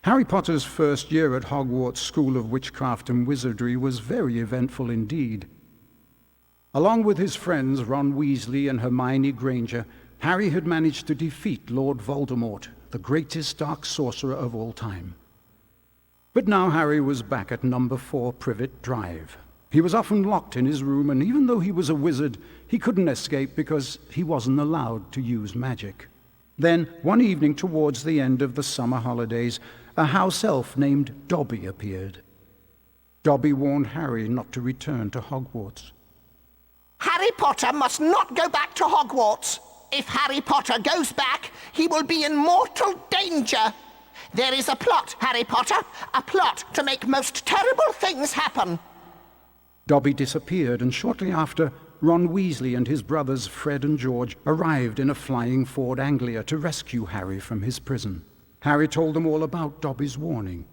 Harry Potter's first year at Hogwarts School of Witchcraft and Wizardry was very eventful indeed. Along with his friends Ron Weasley and Hermione Granger, Harry had managed to defeat Lord Voldemort, the greatest dark sorcerer of all time. But now Harry was back at number 4 Privet Drive. He was often locked in his room, and even though he was a wizard, he couldn't escape because he wasn't allowed to use magic. Then, one evening towards the end of the summer holidays, a house elf named Dobby appeared. Dobby warned Harry not to return to Hogwarts. Harry Potter must not go back to Hogwarts. If Harry Potter goes back, he will be in mortal danger. There is a plot, Harry Potter, a plot to make most terrible things happen. Dobby disappeared, and shortly after, Ron Weasley and his brothers Fred and George arrived in a flying Ford Anglia to rescue Harry from his prison. Harry told them all about Dobby's warning.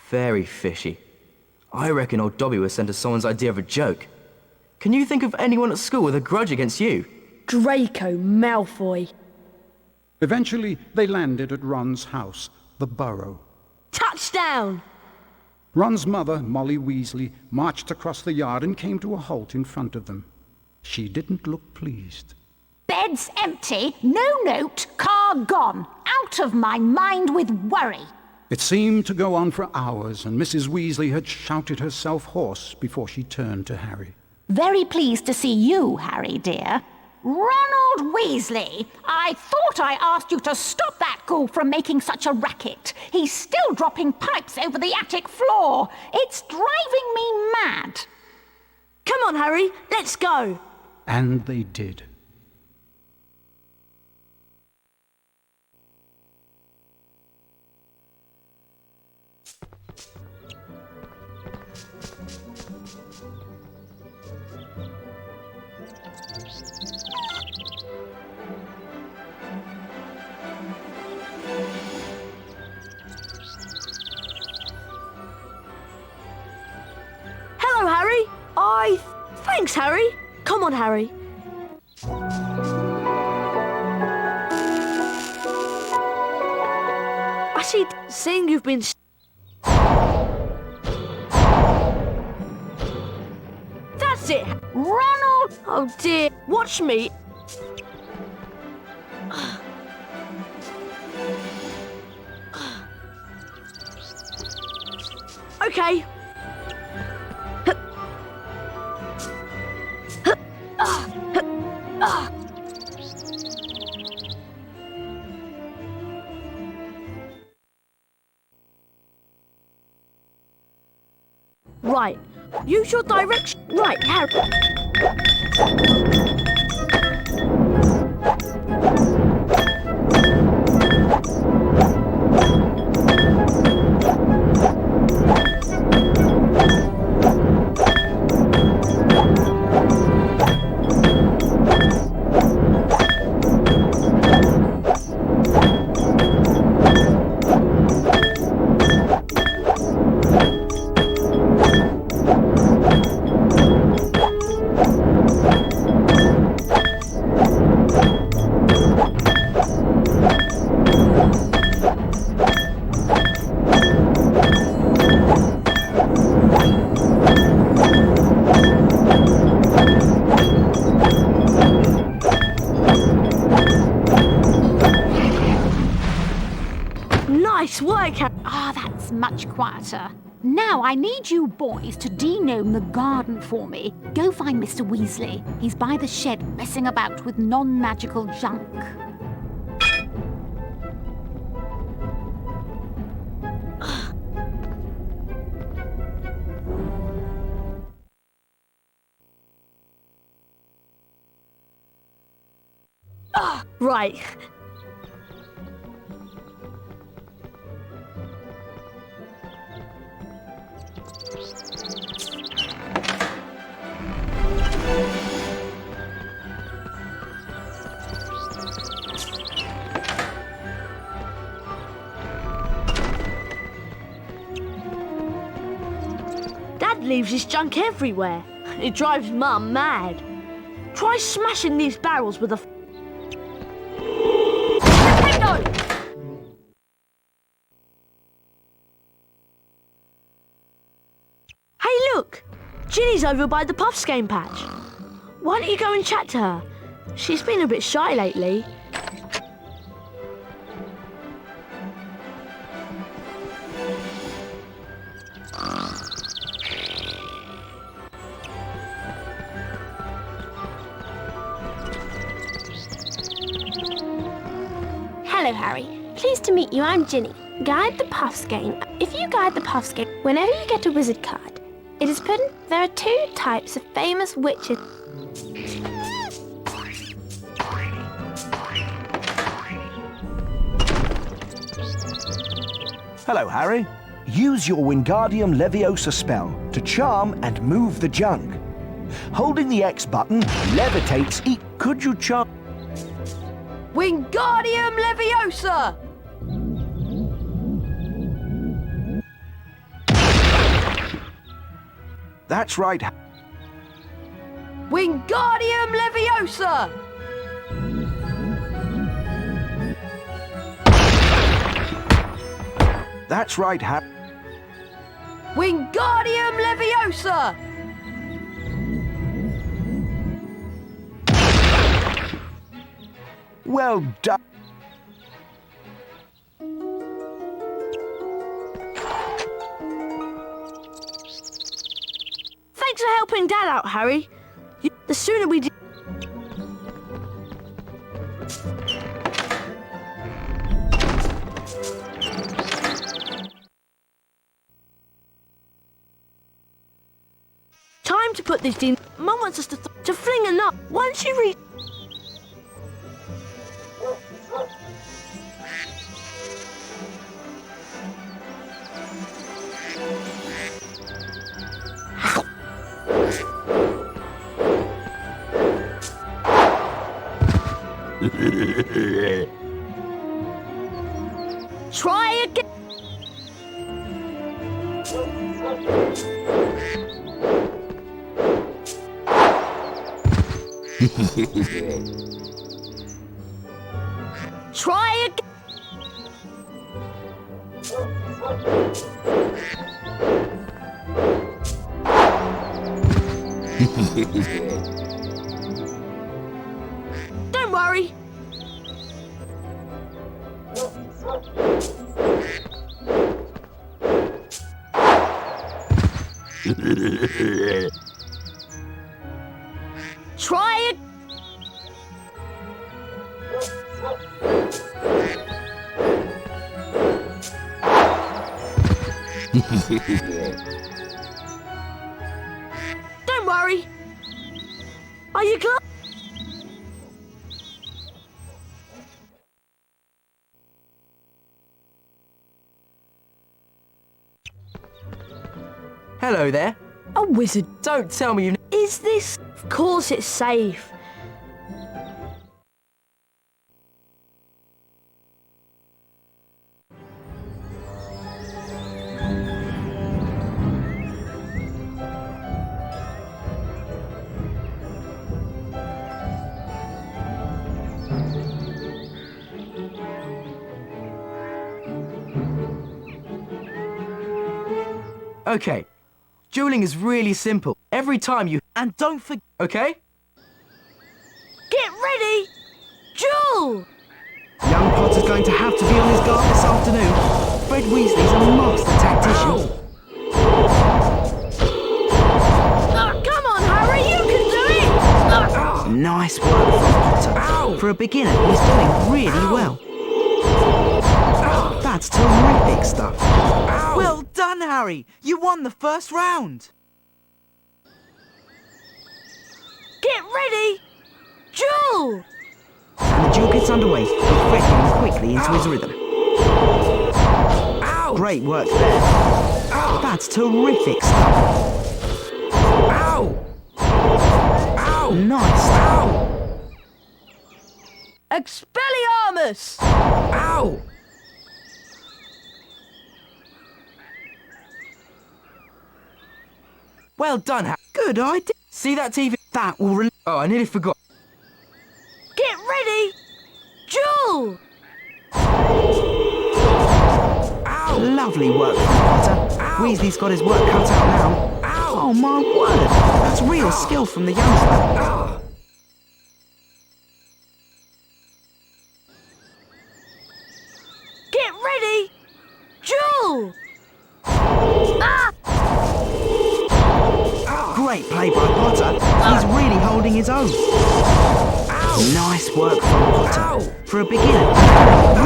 Very fishy. I reckon old Dobby was sent as someone's idea of a joke. Can you think of anyone at school with a grudge against you? Draco Malfoy. Eventually, they landed at Ron's house, the Burrow. Touchdown! Ron's mother, Molly Weasley, marched across the yard and came to a halt in front of them. She didn't look pleased. Bed's empty, no note, car gone. Out of my mind with worry. It seemed to go on for hours, and Mrs. Weasley had shouted herself hoarse before she turned to Harry. Very pleased to see you, Harry, dear. Ronald Weasley, I thought I asked you to stop that ghoul from making such a racket. He's still dropping pipes over the attic floor. It's driving me mad. Come on, Harry, let's go. And they did. Hello, Harry. Thanks, Harry. Come on, Harry. I see, seeing you've been... That's it! Ronald! Oh dear, watch me. Okay. Right, use your direction. Right, Harry. Nice work, Harry. Ah, that's much quieter. Now I need you boys to denome the garden for me. Go find Mr. Weasley. He's by the shed messing about with non-magical junk. Right. Dad leaves his junk everywhere. It drives Mum mad. Try smashing these barrels with a... Ginny's over by the Puffs game patch. Why don't you go and chat to her? She's been a bit shy lately. Hello, Harry. Pleased to meet you. I'm Ginny. Guide the Puffs game. If you guide the Puffs game, whenever you get a wizard card, it is put in. There are two types of famous witches. Hello, Harry. Use your Wingardium Leviosa spell to charm and move the junk. Holding the X button levitates each. Could you charm? Wingardium Leviosa! That's right. Wingardium Leviosa! That's right, Harry. Wingardium Leviosa! Well done. Thanks for helping Dad out, Harry. The sooner we do... Time to put this in. Mum wants us to fling a nut. Once you reach... Try again. Try again. Don't worry. Try it. Don't worry. Are you glad? Hello there. A wizard. Don't tell me you... Is this? Of course it's safe. Okay. Dueling is really simple. Every time you... And don't forget... Okay? Get ready. Duel. Young Potter's going to have to be on his guard this afternoon. Fred Weasley's a master tactician. Oh, come on, Harry, you can do it. Nice work from Potter. For a beginner, he's doing really well. That's terrific stuff. Well done, Harry. You won the first round. Get ready. Duel. And the duel gets underway, with Fred getting quickly into his rhythm. Great work there. That's terrific stuff. Nice. Expelliarmus. Well done, Harry. Good idea. See that TV? That will... Oh, I nearly forgot. Get ready. Duel. Lovely work from Potter. Weasley's got his work cut out now. Oh my word! That's real skill from the youngster. Get ready! Jewel! Great play by Potter. He's really holding his own. Nice work from Potter. For a beginner,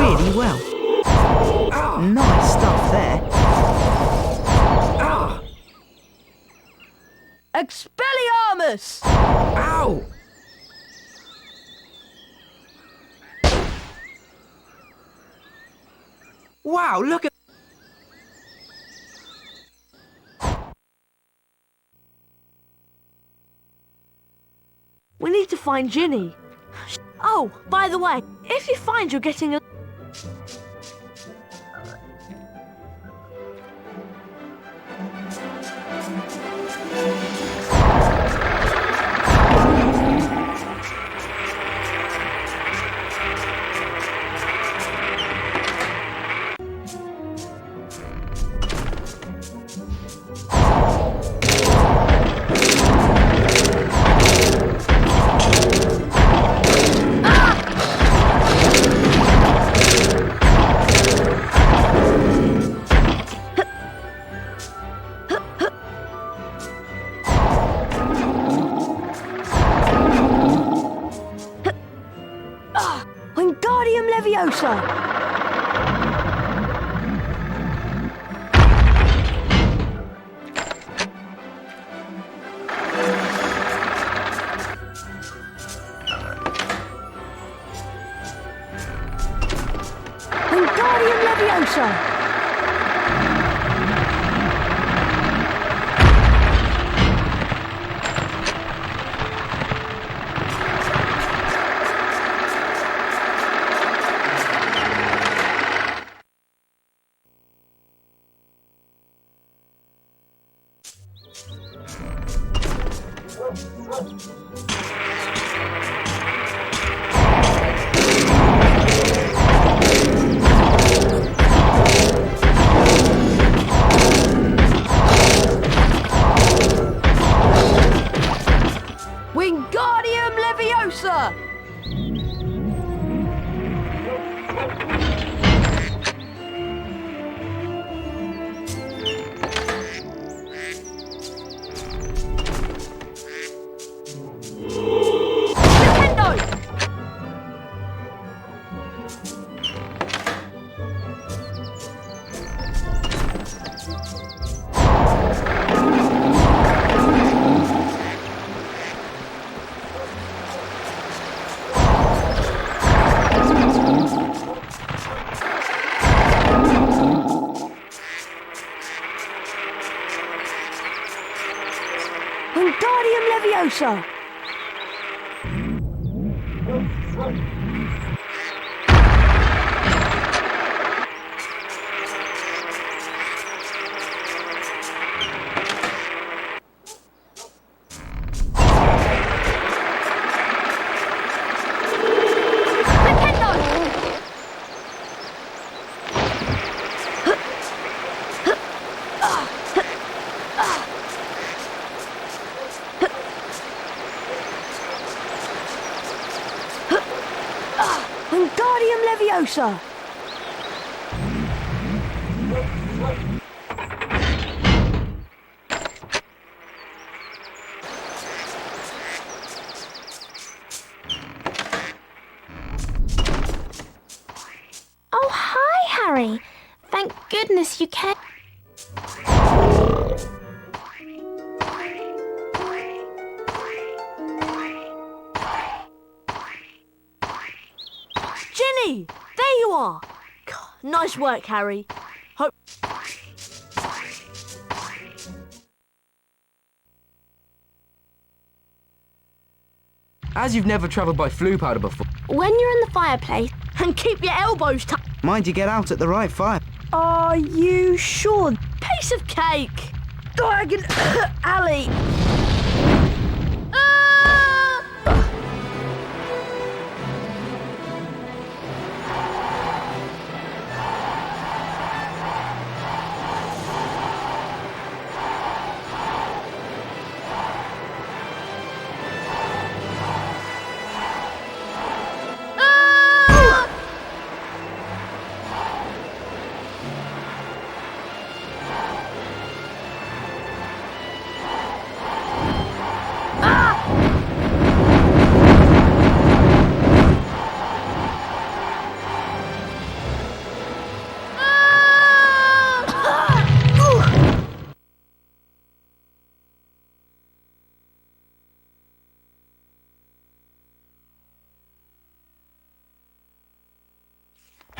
really well. Nice stuff there. Expelliarmus! Ow! Wow, look at... We need to find Ginny. Oh, by the way, if you find you're getting a... Wingardium Leviosa! Wingardium Leviosa! Wingardium Leviosa! Nintendo! Wingardium Leviosa! Wingardium Leviosa! Oh, hi, Harry. Thank goodness you came. Ginny! There you are! God, nice work, Harry. Hope... As you've never travelled by flue powder before, When you're in the fireplace, And keep your elbows tucked. Mind you get out at the right fire. Are you sure? Piece of cake! Diagon Alley!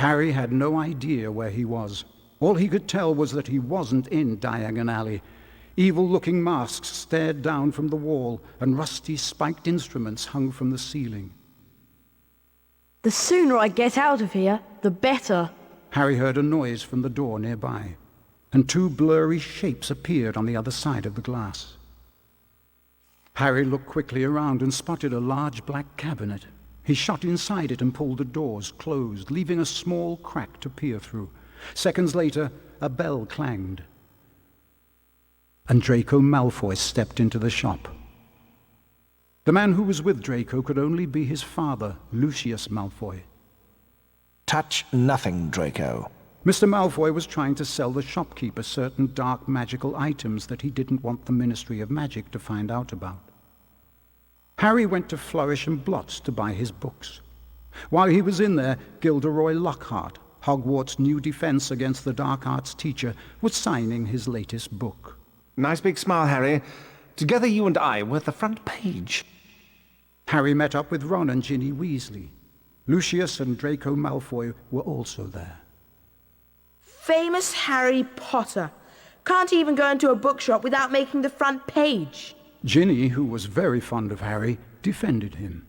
Harry had no idea where he was. All he could tell was that he wasn't in Diagon Alley. Evil-looking masks stared down from the wall, and rusty spiked instruments hung from the ceiling. The sooner I get out of here, the better. Harry heard a noise from the door nearby, and two blurry shapes appeared on the other side of the glass. Harry looked quickly around and spotted a large black cabinet. He shot inside it and pulled the doors closed, leaving a small crack to peer through. Seconds later, a bell clanged, and Draco Malfoy stepped into the shop. The man who was with Draco could only be his father, Lucius Malfoy. Touch nothing, Draco. Mr. Malfoy was trying to sell the shopkeeper certain dark magical items that he didn't want the Ministry of Magic to find out about. Harry went to Flourish and Blotts to buy his books. While he was in there, Gilderoy Lockhart, Hogwarts' new defense against the dark arts teacher, was signing his latest book. Nice big smile, Harry. Together you and I were at the front page. Harry met up with Ron and Ginny Weasley. Lucius and Draco Malfoy were also there. Famous Harry Potter. Can't even go into a bookshop without making the front page. Ginny, who was very fond of Harry, defended him.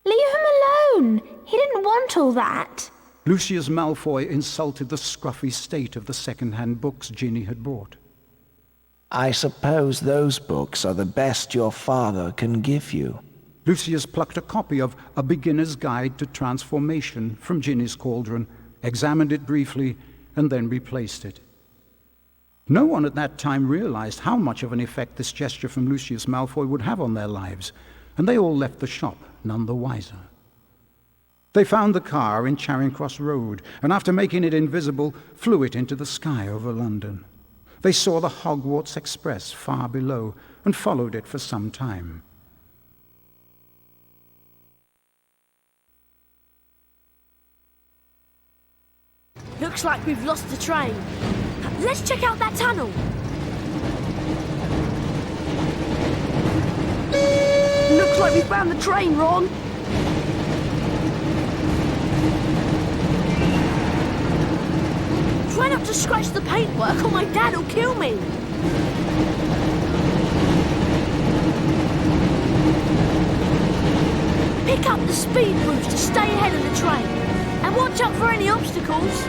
Leave him alone. He didn't want all that. Lucius Malfoy insulted the scruffy state of the second-hand books Ginny had brought. I suppose those books are the best your father can give you. Lucius plucked a copy of A Beginner's Guide to Transformation from Ginny's cauldron, examined it briefly, and then replaced it. No one at that time realized how much of an effect this gesture from Lucius Malfoy would have on their lives, and they all left the shop none the wiser. They found the car in Charing Cross Road, and after making it invisible, flew it into the sky over London. They saw the Hogwarts Express far below, and followed it for some time. Looks like we've lost the train. Let's check out that tunnel. Looks like we found the train, Ron. Try not to scratch the paintwork or my dad'll kill me. Pick up the speed boost to stay ahead of the train. And watch out for any obstacles.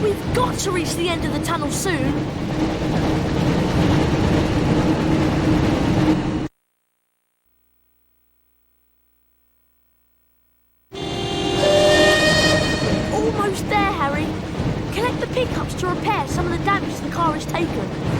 We've got to reach the end of the tunnel soon. Almost there, Harry. Collect the pickups to repair some of the damage the car has taken.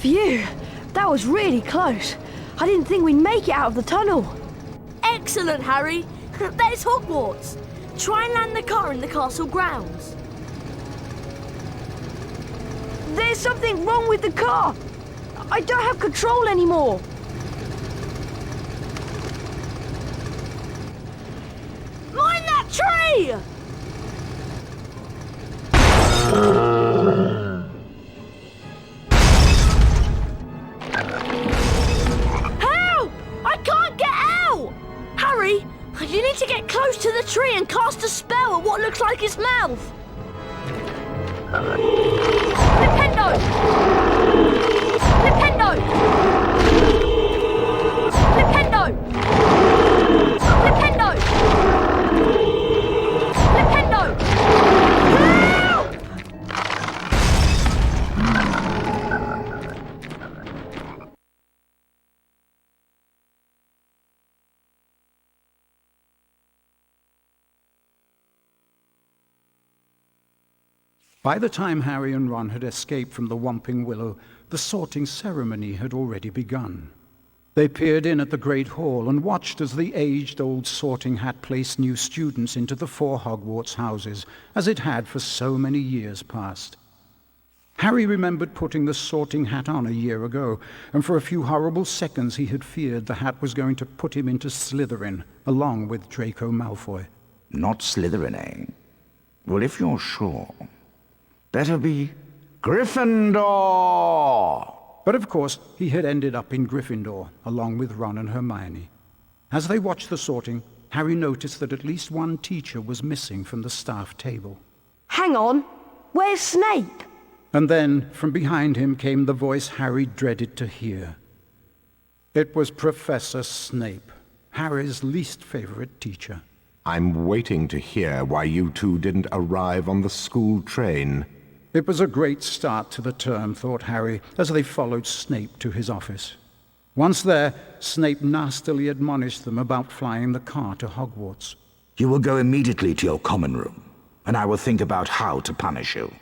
Phew, that was really close. I didn't think we'd make it out of the tunnel. Excellent, Harry. There's Hogwarts. Try and land the car in the castle grounds. There's something wrong with the car. I don't have control anymore. Mind that tree! Help! I can't get out! Harry, you need to get close to the tree and cast a spell at what looks like its mouth. Nintendo! Nintendo! Nintendo! Nintendo! Nintendo! Help! By the time Harry and Ron had escaped from the Whomping Willow, the sorting ceremony had already begun. They peered in at the Great Hall and watched as the aged-old sorting hat placed new students into the 4 Hogwarts houses, as it had for so many years past. Harry remembered putting the sorting hat on a year ago, and for a few horrible seconds he had feared the hat was going to put him into Slytherin, along with Draco Malfoy. Not Slytherin, eh? Well, if you're sure, better be Gryffindor! But of course, he had ended up in Gryffindor, along with Ron and Hermione. As they watched the sorting, Harry noticed that at least one teacher was missing from the staff table. Hang on, where's Snape? And then, from behind him came the voice Harry dreaded to hear. It was Professor Snape, Harry's least favorite teacher. I'm waiting to hear why you two didn't arrive on the school train. It was a great start to the term, thought Harry, as they followed Snape to his office. Once there, Snape nastily admonished them about flying the car to Hogwarts. You will go immediately to your common room, and I will think about how to punish you.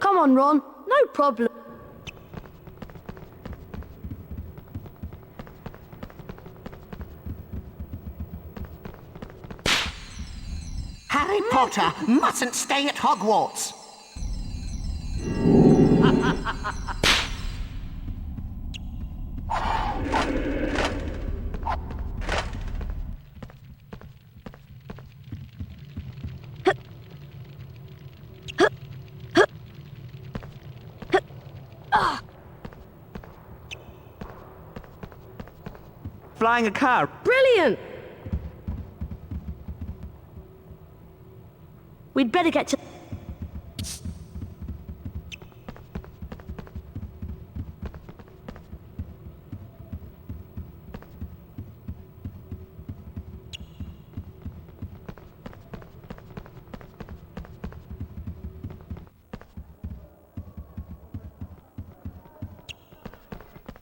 Come on, Ron. No problem. Harry Potter mustn't stay at Hogwarts. Flying a car. Brilliant! We'd better get to...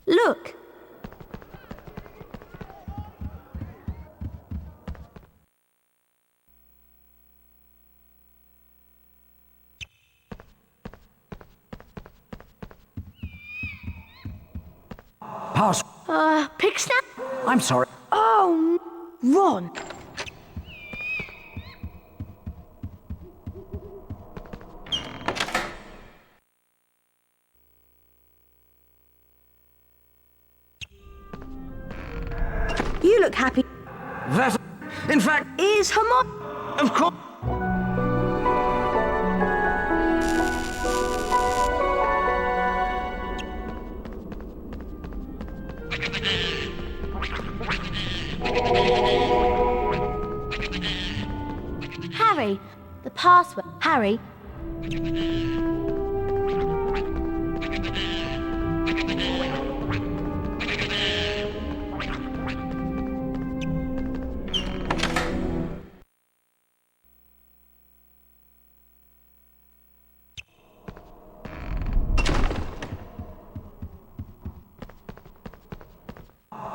Look! Pass. Pick snap? I'm sorry. Oh, Ron. You look happy. That, in fact, Is Hermione? of course. Harry, The password. Harry,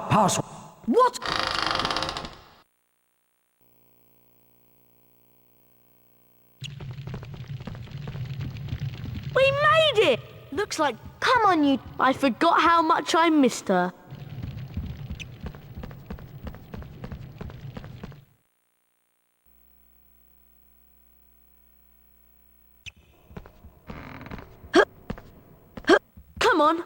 Password. what? We made it! Looks like, Come on, you. I forgot how much I missed her. Come on.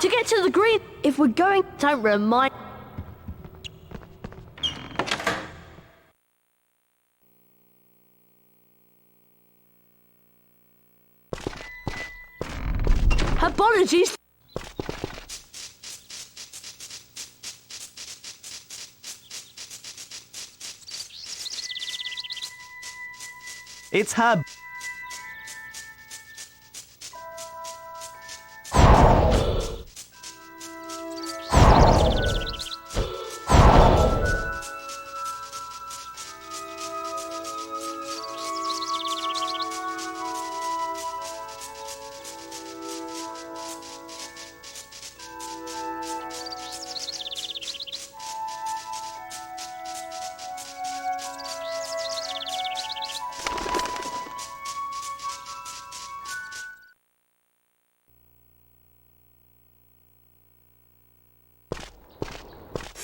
To get to the green, if we're going, don't remind. Apologies. It's her.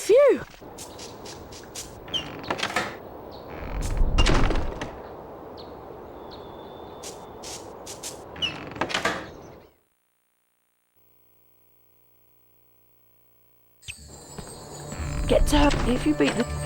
Phew. Get to her if you beat the...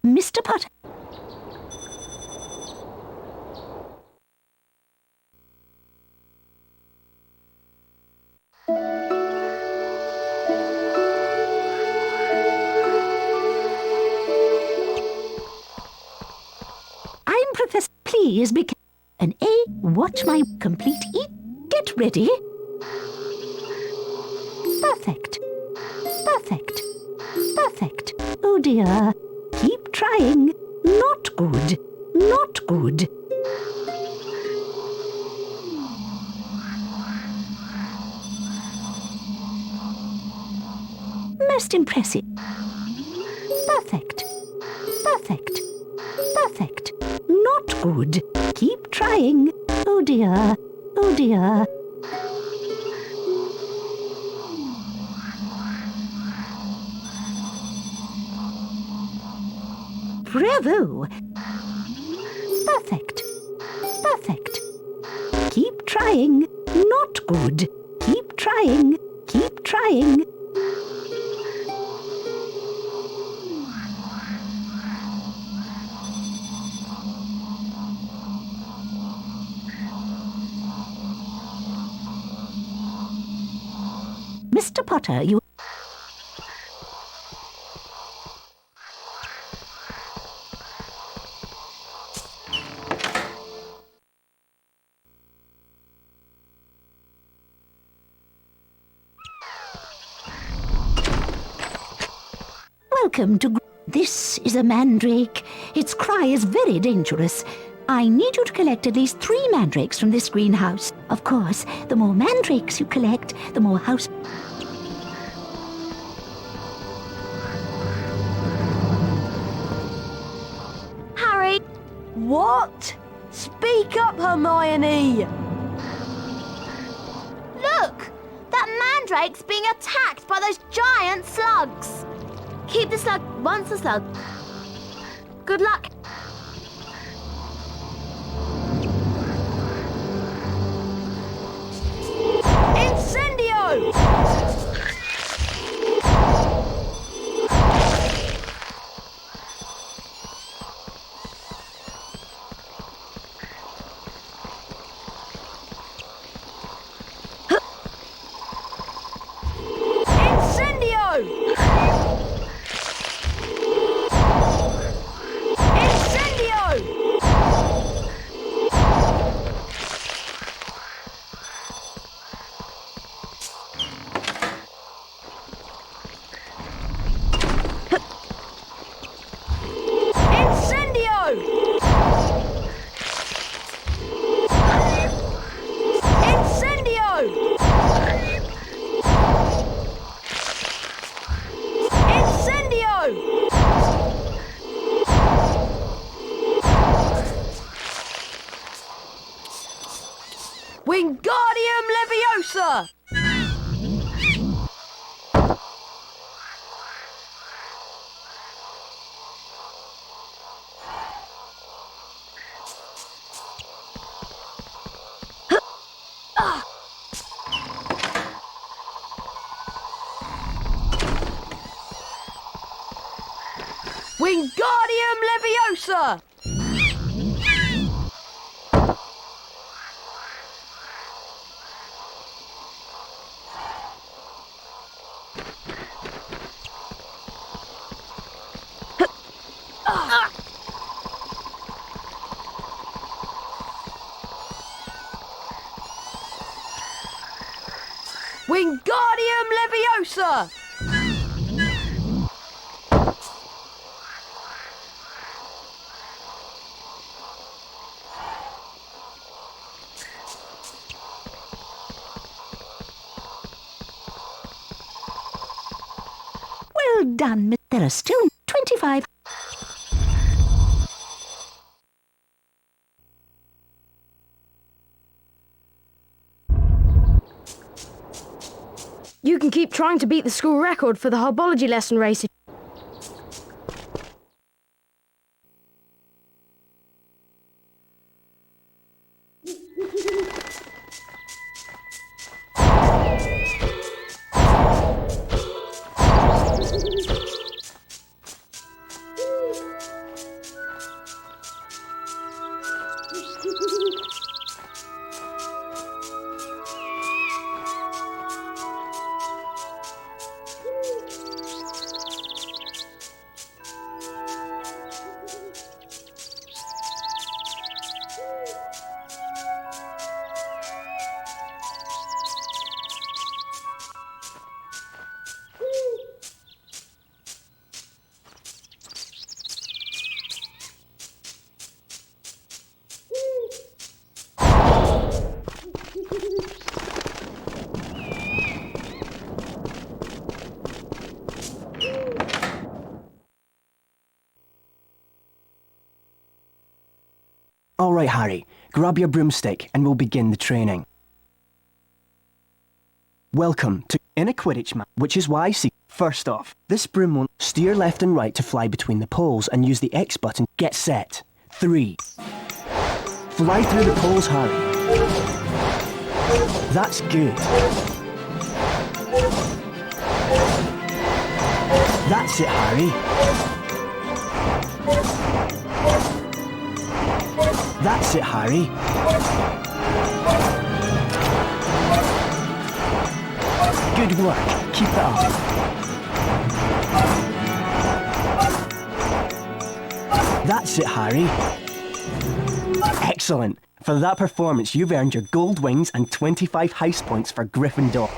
Mr. Potter. I'm Professor. Please be an A. Watch my complete E. Get ready. Perfect. Perfect. Perfect. Oh dear. Keep trying. Not good. Not good. Most impressive. Perfect. Perfect. Perfect. Not good. Keep trying. Oh dear. Oh dear. Bravo! Perfect. Perfect. Keep trying. Not good. Keep trying. Keep trying. Mr. Potter, you... Welcome to... This is a mandrake. Its cry is very dangerous. I need you to collect at least 3 mandrakes from this greenhouse. Of course, the more mandrakes you collect, the more house... Harry! What? Speak up, Hermione! Look! That mandrake's being attacked by those giant slugs. Keep the slug once a slug. Good luck. Incendio! Wingardium Leviosa! Wingardium Leviosa! Wingardium Leviosa! Well done, Miss. There are still 25... You can keep trying to beat the school record for the herbology lesson race. All right, Harry, grab your broomstick and we'll begin the training. Welcome to in a Quidditch match, which is why I see. First off, this broom will steer left and right to fly between the poles and use the X button. Get set. 3. Fly through the poles, Harry. That's good. That's it, Harry. That's it, Harry. Good work. Keep it up. That's it, Harry. Excellent. For that performance, you've earned your gold wings and 25 house points for Gryffindor.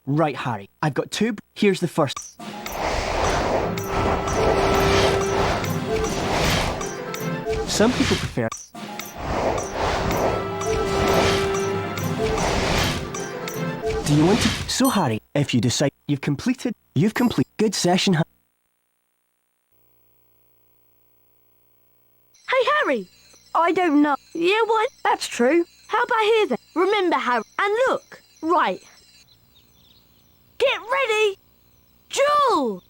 Right, Harry. I've got two. Here's the first. Some people prefer... Do you want to... So, Harry, if you decide you've completed... Good session, Hey, Harry! I don't know. Yeah, what? That's true. How about here then? Remember, Harry, and look. Right. Get ready! Jewel!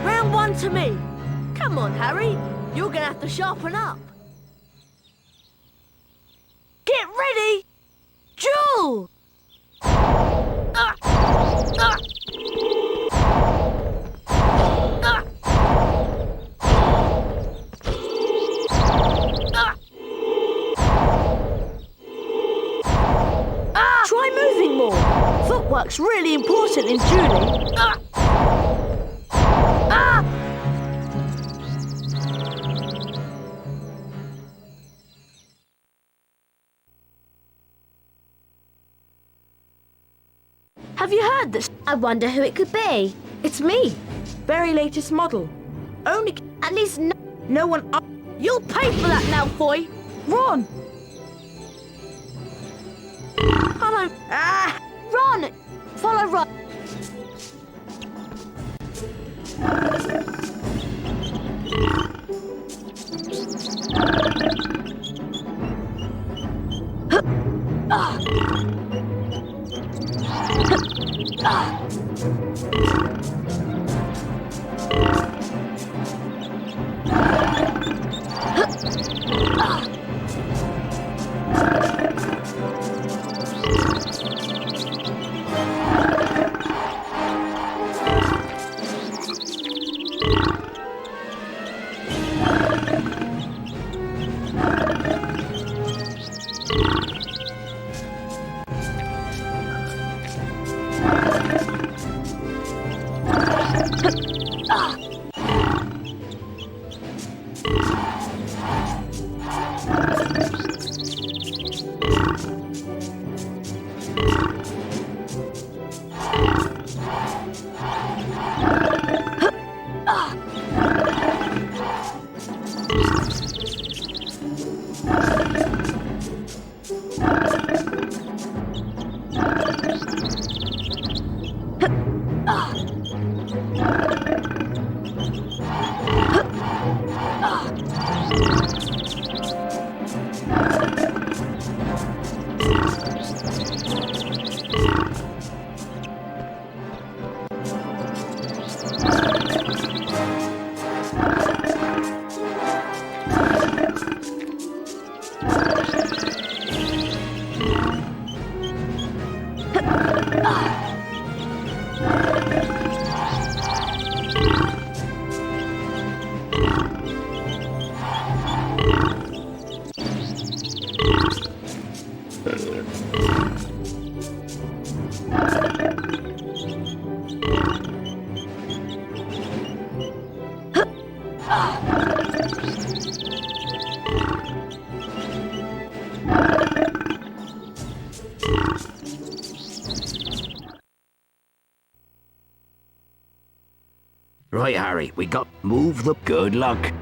Round one to me. Come on, Harry. You're gonna have to sharpen up. Get ready! Jewel! Try moving more. Footwork's really important in dueling. Have you heard this? I wonder who it could be. It's me. Very latest model. Only... At least No one... You'll pay for that, Malfoy. Ron! Follow. Ron! Follow Ron. Right, Harry, we got move the good luck.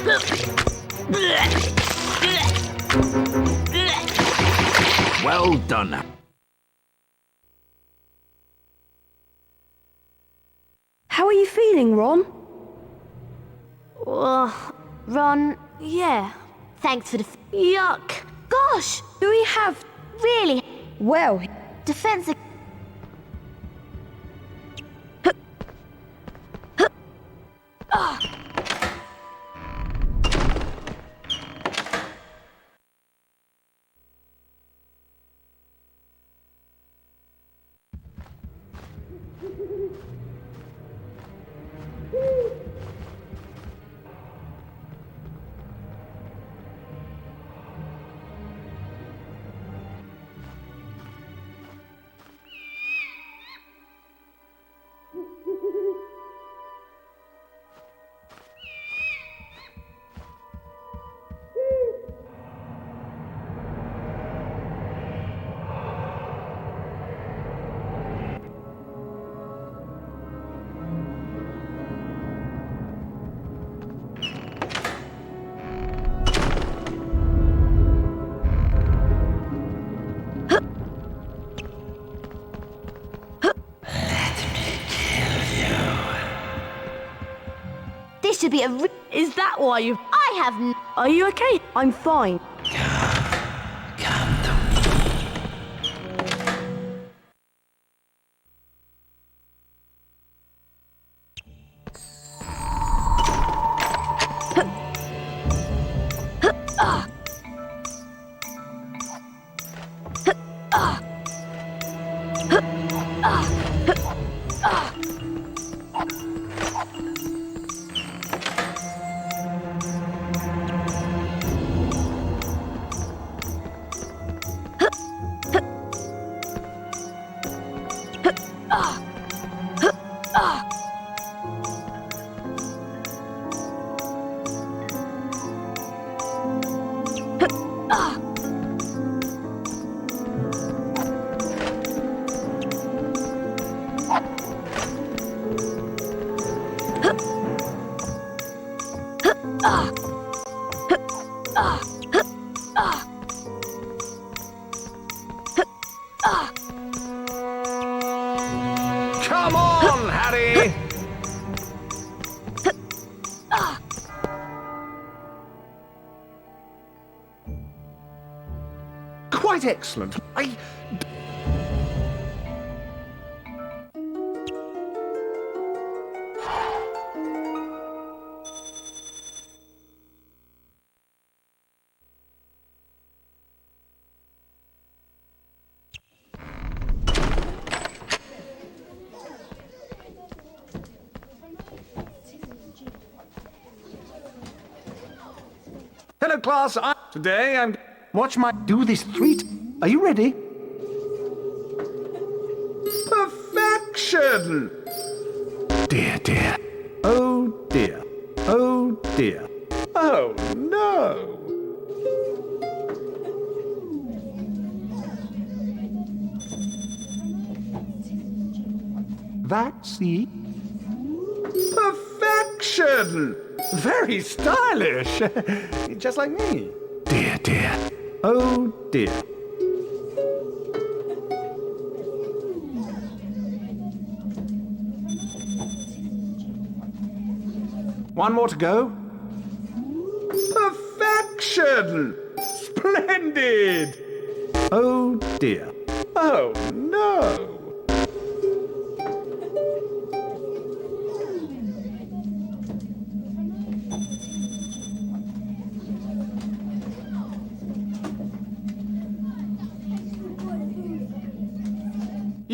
Well done. How are you feeling, Ron? Ron, Yeah. thanks for the yuck. Gosh, Do we have... really? Well, Defense. This should be a. is that why you... I have. Are you okay? I'm fine. Come on, Harry! Quite excellent. Hello, class. Today I'm... Watch my... Do this 3 Are you ready? Perfection! Dear, dear. Oh, dear. Oh, dear. Oh, no! That's the... Perfection! Very stylish. Just like me. Dear, dear. Oh, dear. One more to go. Perfection! Splendid! Oh, dear. Oh, no!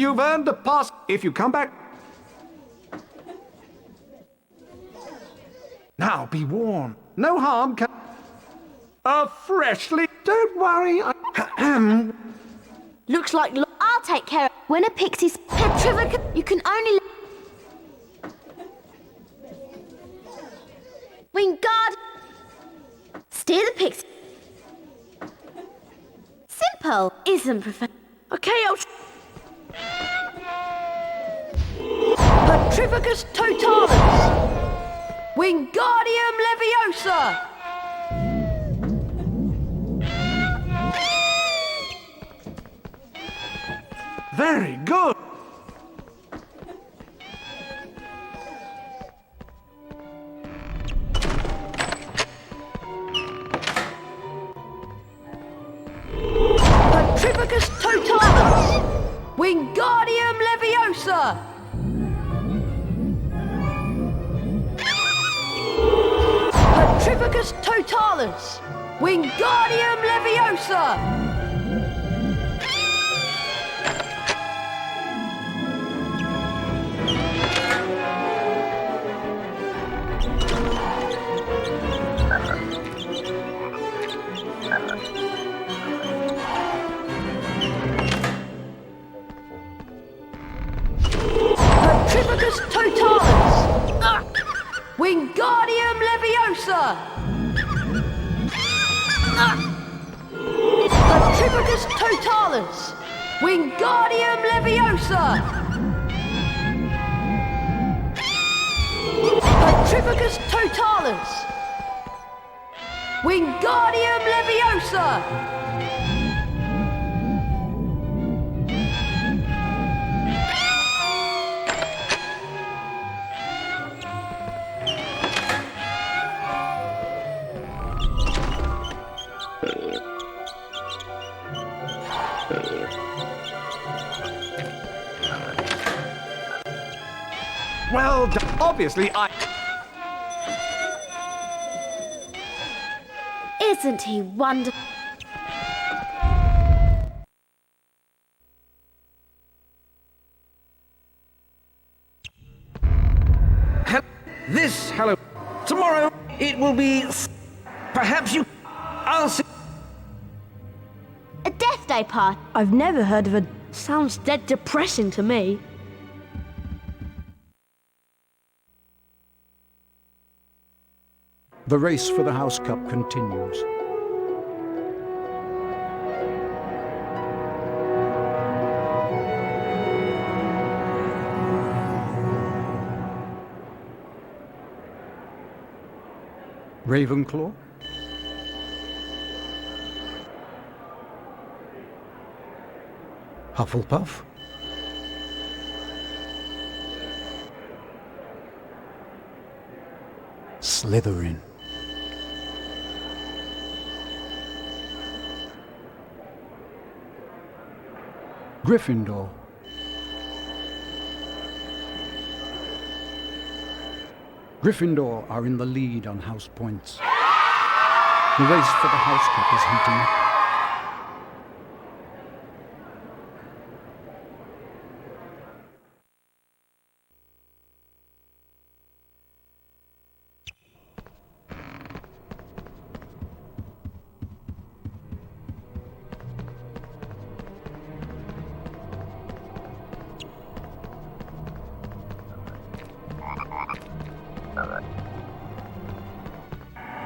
You've earned a pass if you come back. Now be warned. No harm can... A freshly... Don't worry, Looks like. I'll take care of. When a pixie's petrific, you can only. Wingard. Steer the pixie. Simple, isn't professional. Okay, Petrificus totalis! Wingardium Leviosa! Very good. Petrificus Totalis! Wingardium Leviosa! Petrificus Totalis! Wingardium Leviosa! Petrificus Totalis! Wingardium Leviosa! Petrificus Totalis! Wingardium Leviosa! Petrificus Totalis! Wingardium Leviosa! Well done. Obviously, Isn't he wonderful? This Halloween. Tomorrow it will be. Perhaps you. I'll see. A death day party. I've never heard of a... Sounds dead depressing to me. The race for the House Cup continues. Ravenclaw. Hufflepuff. Slytherin. Gryffindor. Gryffindor are in the lead on house points. The race for the House Cup is heating up.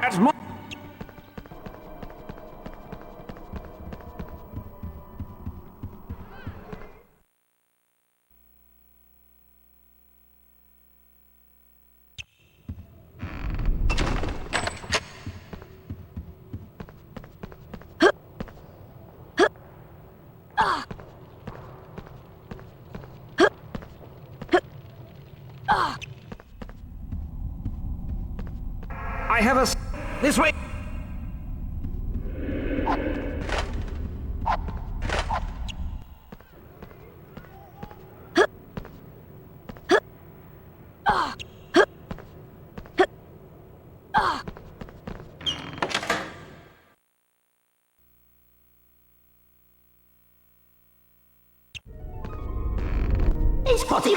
That's my. I have a. This way. It's potty.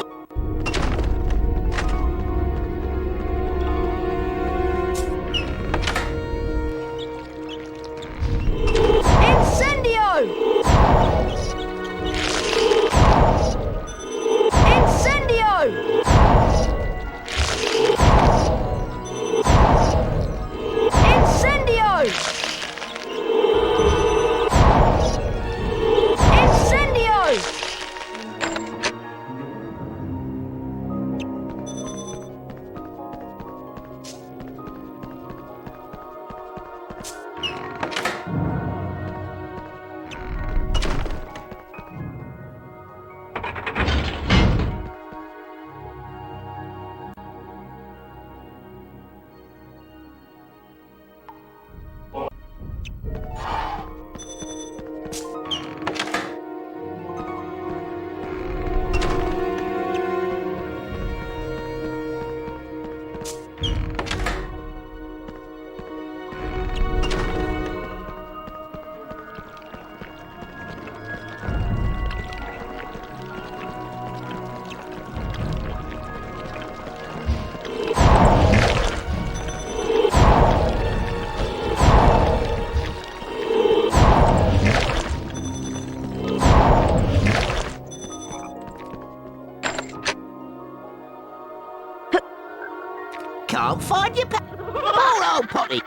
can't find your poor old Potty.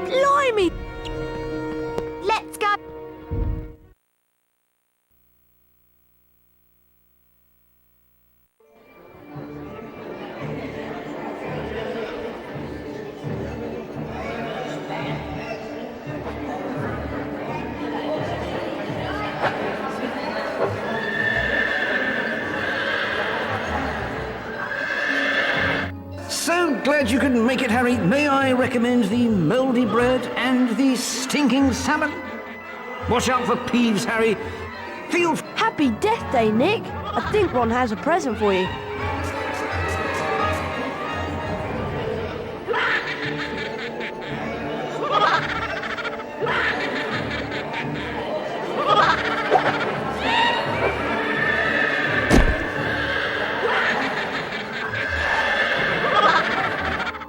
Blimey! Let's go. So glad you could make it, Harry. May I recommend the mouldy bread and the stinking salmon? Watch out for Peeves, Harry. Feel... Happy Death Day, Nick. I think Ron has a present for you.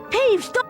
Peeves, stop!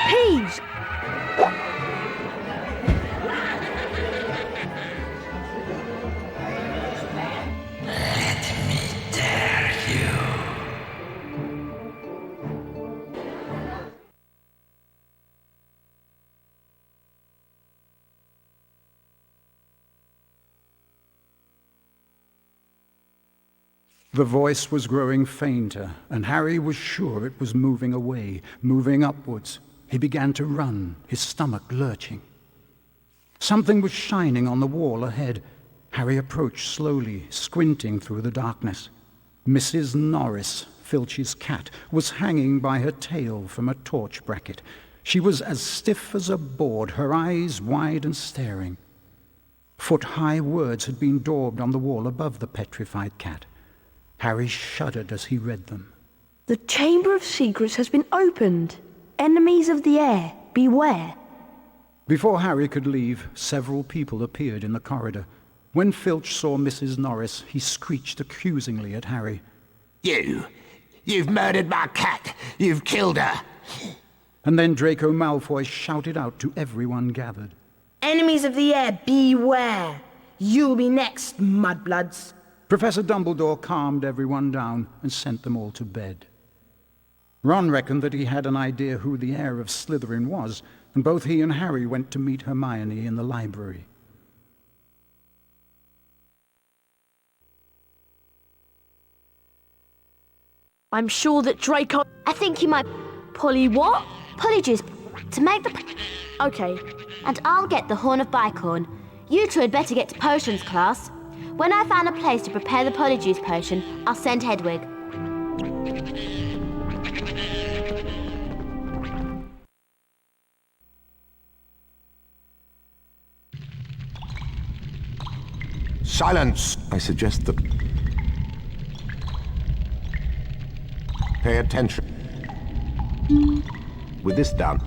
Peeves! The voice was growing fainter, and Harry was sure it was moving away, moving upwards. He began to run, his stomach lurching. Something was shining on the wall ahead. Harry approached slowly, squinting through the darkness. Mrs. Norris, Filch's cat, was hanging by her tail from a torch bracket. She was as stiff as a board, her eyes wide and staring. Foot-high words had been daubed on the wall above the petrified cat. Harry shuddered as he read them. The Chamber of Secrets has been opened. Enemies of the air, beware. Before Harry could leave, several people appeared in the corridor. When Filch saw Mrs. Norris, he screeched accusingly at Harry. You've murdered my cat. You've killed her. And then Draco Malfoy shouted out to everyone gathered. Enemies of the air, beware. You'll be next, mudbloods. Professor Dumbledore calmed everyone down and sent them all to bed. Ron reckoned that he had an idea who the heir of Slytherin was, and both he and Harry went to meet Hermione in the library. I'm sure that Draco... I think you might... Polly what? Polyjuice to make the... Okay. And I'll get the Horn of Bicorn. You two had better get to potions class. When I find a place to prepare the Polyjuice potion, I'll send Hedwig. Silence! I suggest that... Pay attention. With this done,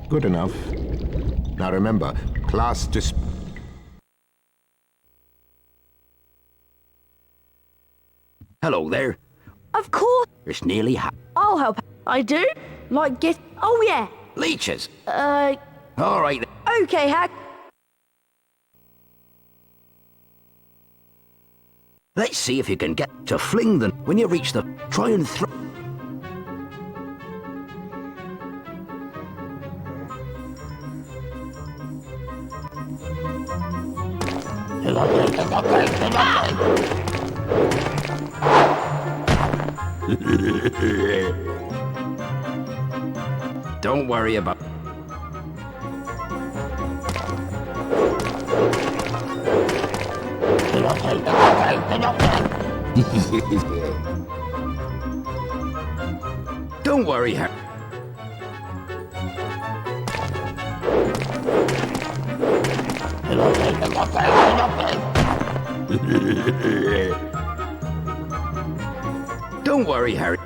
good enough. Now remember, class dis... Hello there. Of course. It's nearly I'll help. I do? Like get... Oh, yeah. leeches. Uh... All right. Okay, Hack. Let's see if you can get to fling them when you reach the... Try and throw... Don't worry about... Don't worry, Harry. Don't worry, Harry.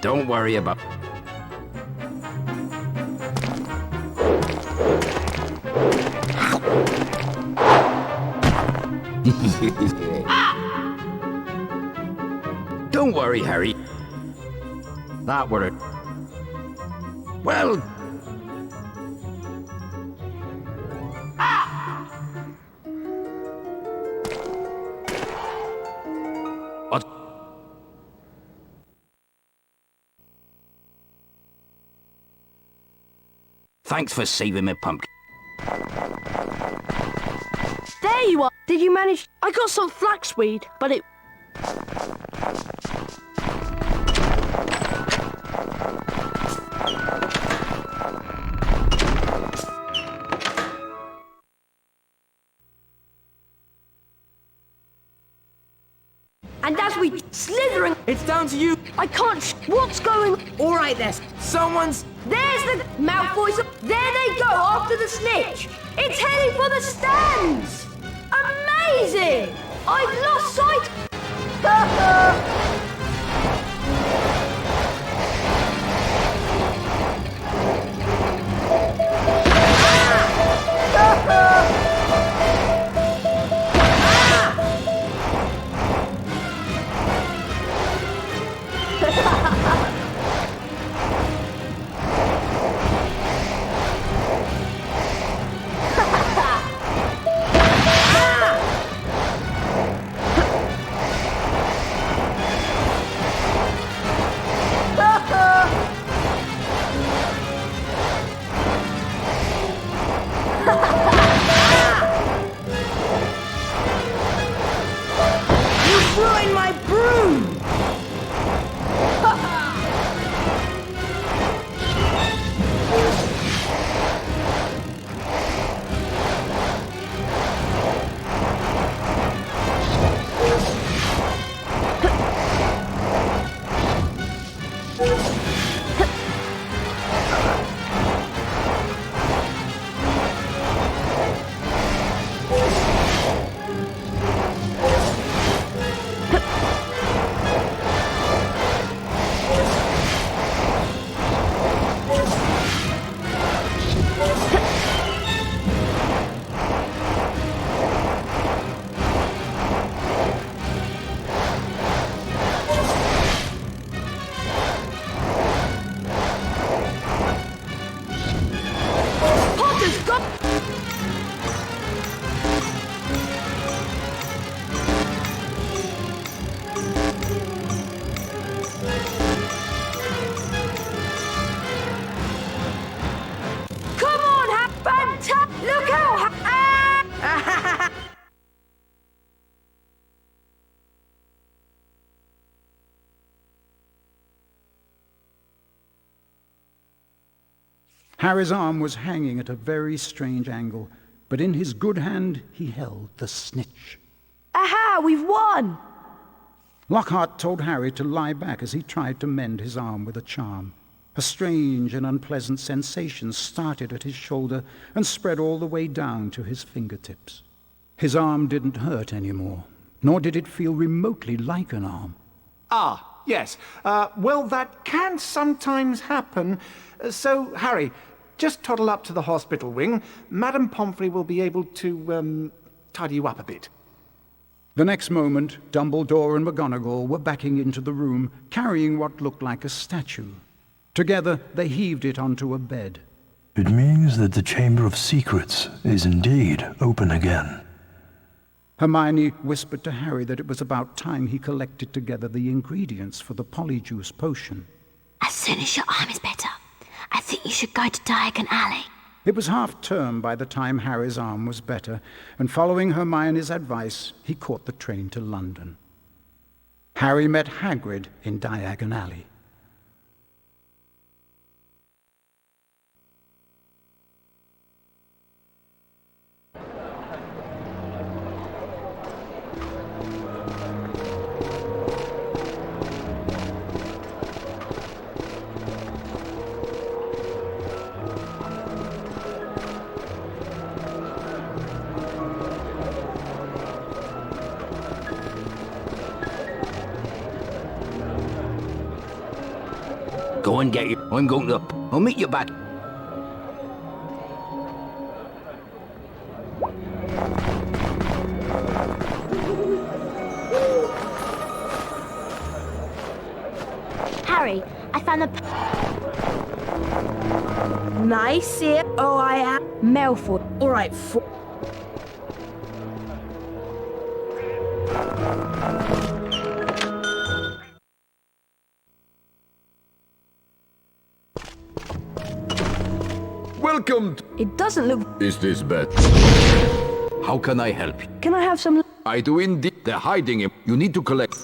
Don't worry about... Don't worry, Harry. That were it. Well... What? Thanks for saving me, pumpkin. There you are. Did you manage... I got some flaxweed, but it... And as we slithering... It's down to you. I can't... What's going... All right, there. Someone's... There's the Malfoys. There they go after the snitch. It's heading for the stands. Amazing. I've lost sight. Harry's arm was hanging at a very strange angle, but in his good hand he held the snitch. Aha, we've won! Lockhart told Harry to lie back as he tried to mend his arm with a charm. A strange and unpleasant sensation started at his shoulder and spread all the way down to his fingertips. His arm didn't hurt anymore, nor did it feel remotely like an arm. Ah, yes. Well, that can sometimes happen. So, Harry, just toddle up to the hospital wing. Madame Pomfrey will be able to, tidy you up a bit. The next moment, Dumbledore and McGonagall were backing into the room, carrying what looked like a statue. Together, they heaved it onto a bed. It means that the Chamber of Secrets is indeed open again. Hermione whispered to Harry that it was about time he collected together the ingredients for the polyjuice potion. As soon as your arm is better, I think you should go to Diagon Alley. It was half-term by the time Harry's arm was better, and following Hermione's advice, he caught the train to London. Harry met Hagrid in Diagon Alley. Go and get you. I'm going up. I'll meet you back. Harry, I found the... Nice here. Oh, I am. Malfoy. All right, Welcome. It doesn't look... Is this bad? How can I help you? Can I have some... I do indeed. They're hiding him. You need to collect.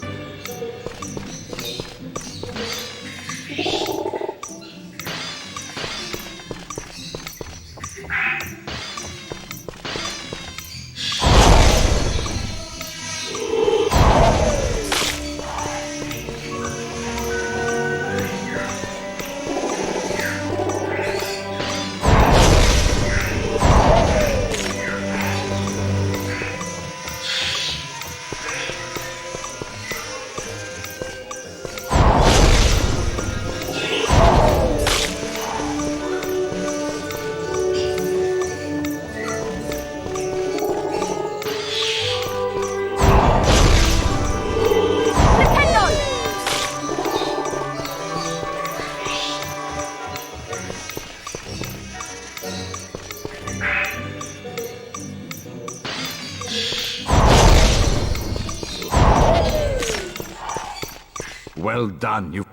Well done, you...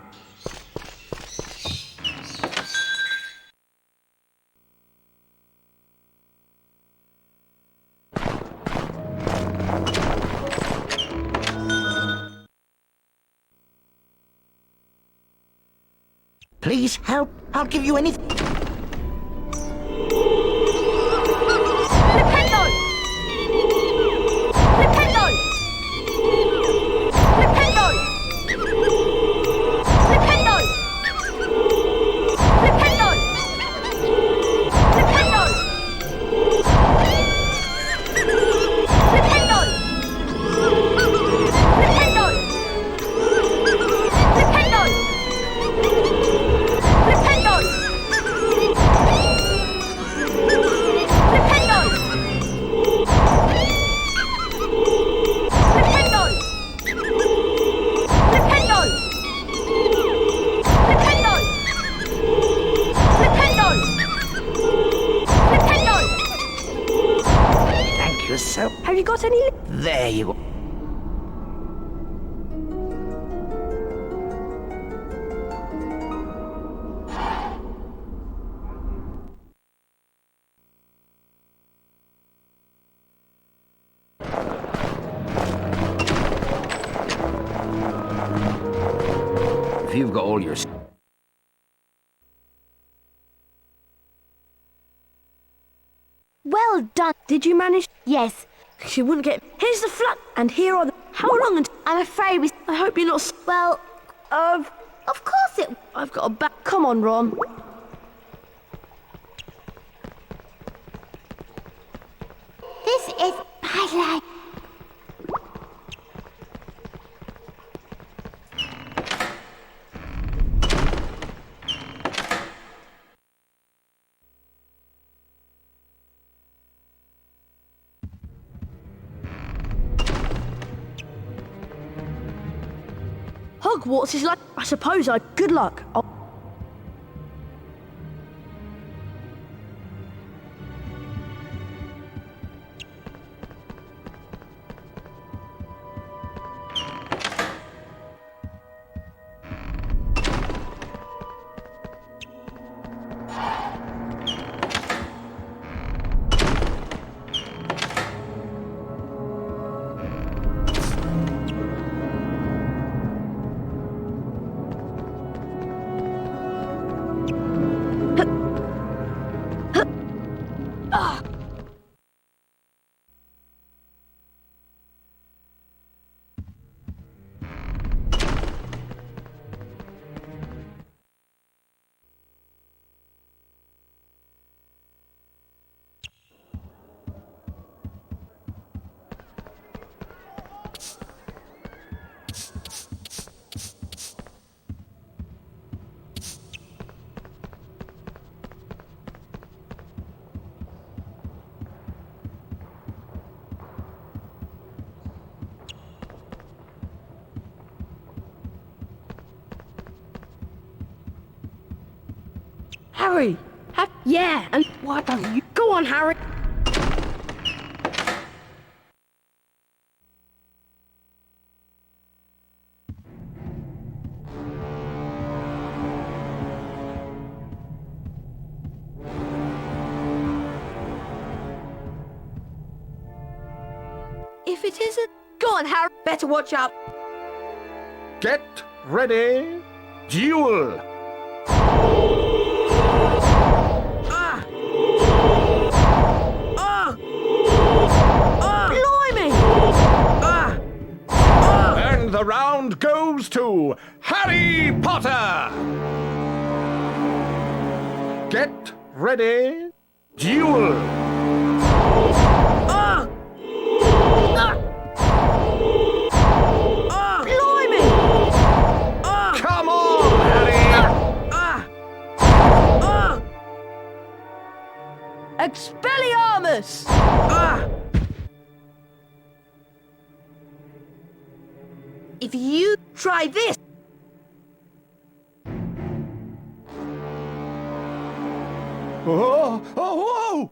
Please help. I'll give you anything. Have you got any... There you go. If you've got all your... Well done. Did you manage? Yes. She wouldn't get... Here's the flat, and here are the... How long until... I'm afraid we... I hope you're not... Well, of course it... I've got a back... Come on, Ron. This is my life. Hogwarts is like... I suppose I... Good luck. Harry! Yeah, and why don't you... Go on, Harry! If it isn't... Go on, Harry! Better watch out! Get ready, duel! And the round goes to Harry Potter! Get ready, duel! Blimey! Come on, Harry! Expelliarmus! If you try this... Oh, oh, whoa!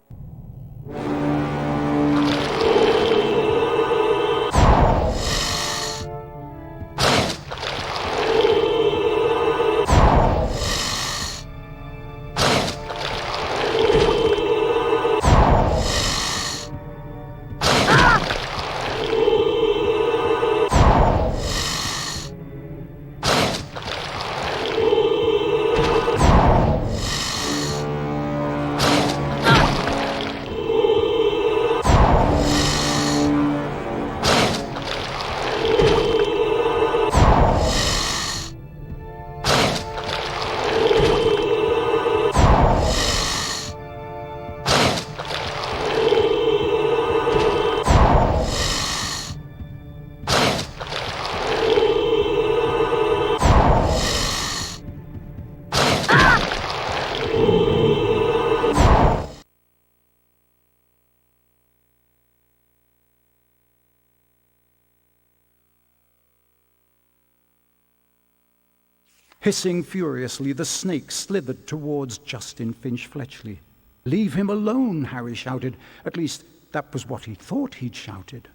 Hissing furiously, the snake slithered towards Justin Finch-Fletchley. "Leave him alone," Harry shouted. At least, that was what he thought he'd shouted.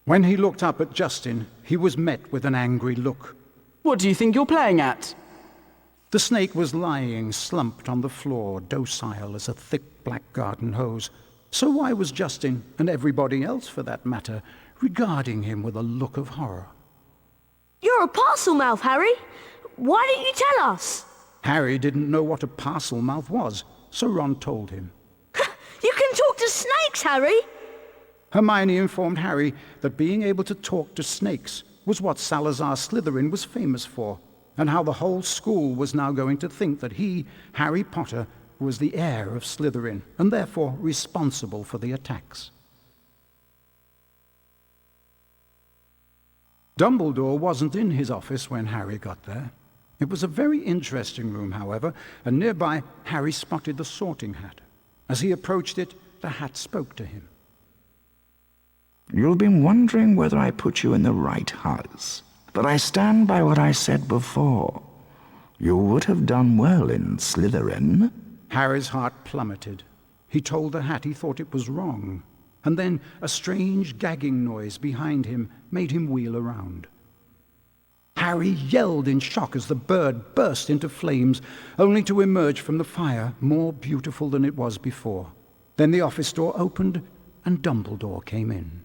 When he looked up at Justin, he was met with an angry look. What do you think you're playing at? The snake was lying slumped on the floor, docile as a thick black garden hose. So why was Justin, and everybody else for that matter, regarding him with a look of horror? You're a parcel mouth, Harry. Why didn't you tell us? Harry didn't know what a parcel mouth was, so Ron told him. You can talk to snakes, Harry! Hermione informed Harry that being able to talk to snakes was what Salazar Slytherin was famous for, and how the whole school was now going to think that he, Harry Potter, was the heir of Slytherin, and therefore responsible for the attacks. Dumbledore wasn't in his office when Harry got there. It was a very interesting room, however, and nearby Harry spotted the sorting hat. As he approached it, the hat spoke to him. You've been wondering whether I put you in the right house, but I stand by what I said before. You would have done well in Slytherin. Harry's heart plummeted. He told the hat he thought it was wrong, and then a strange gagging noise behind him made him wheel around. Harry yelled in shock as the bird burst into flames, only to emerge from the fire more beautiful than it was before. Then the office door opened, and Dumbledore came in.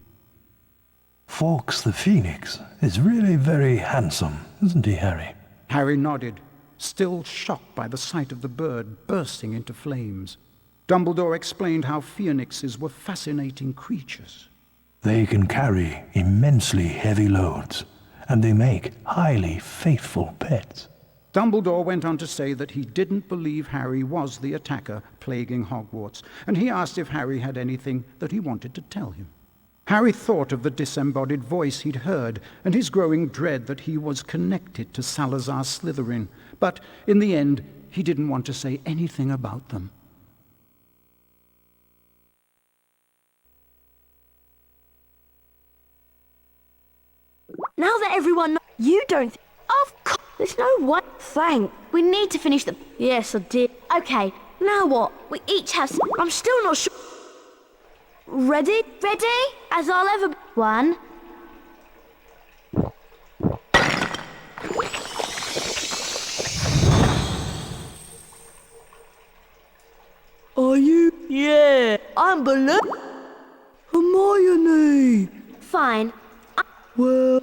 Fawkes the Phoenix is really very handsome, isn't he, Harry? Harry nodded, still shocked by the sight of the bird bursting into flames. Dumbledore explained how phoenixes were fascinating creatures. They can carry immensely heavy loads, and they make highly faithful pets. Dumbledore went on to say that he didn't believe Harry was the attacker plaguing Hogwarts, and he asked if Harry had anything that he wanted to tell him. Harry thought of the disembodied voice he'd heard and his growing dread that he was connected to Salazar Slytherin, but in the end, he didn't want to say anything about them. Now that everyone knows, you don't... Of course, there's no way. Thank. We need to finish the... Yes, I did. Okay, now what? We each have... I'm still not sure... Ready? Ready? As I'll ever... One. Are you? Yeah. I'm Blue. Hermione. Fine. Well...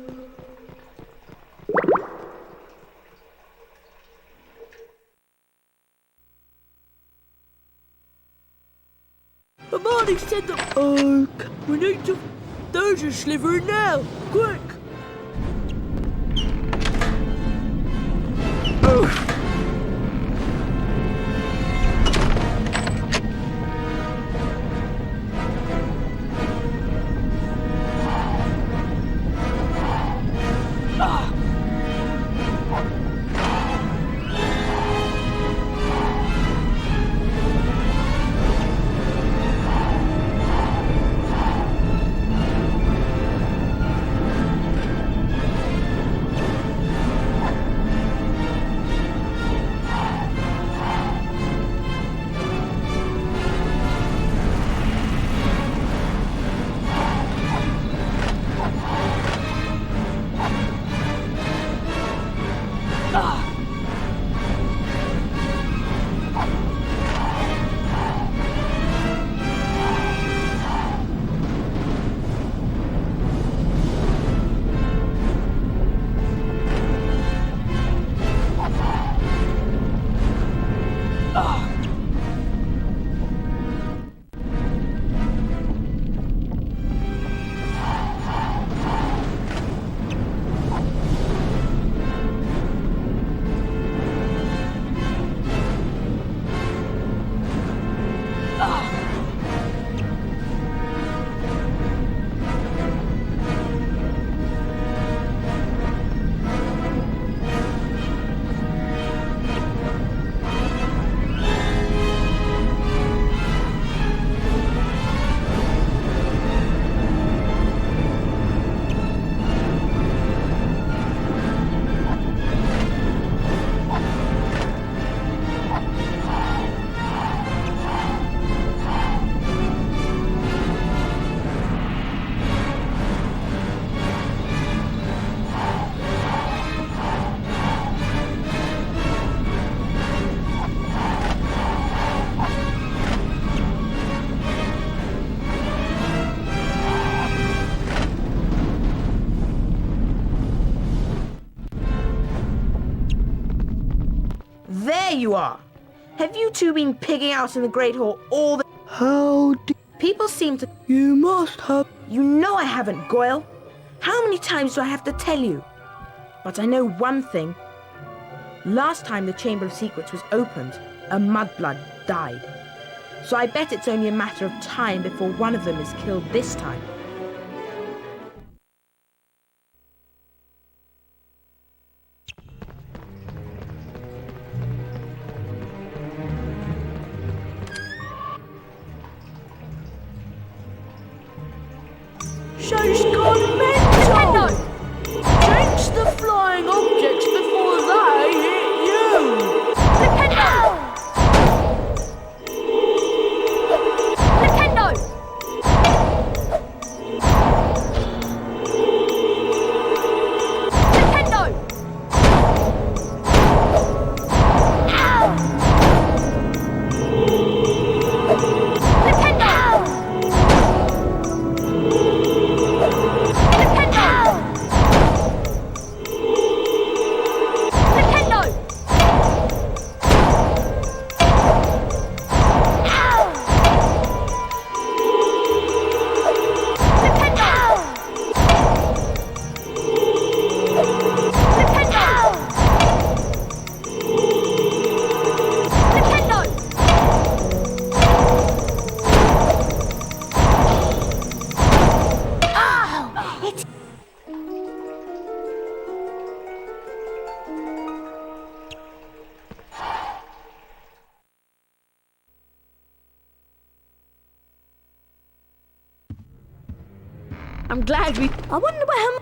Hermione said that... Oh, we need to... There's a Slytherin now. Quick. There you are! Have you two been pigging out in the Great Hall all the... How do... People seem to... You must have... You know I haven't, Goyle. How many times do I have to tell you? But I know one thing. Last time the Chamber of Secrets was opened, a mudblood died. So I bet it's only a matter of time before one of them is killed this time. She's gone mental! Drinks the flying objects before they hit you! Nintendo! I'm glad we... I wonder where...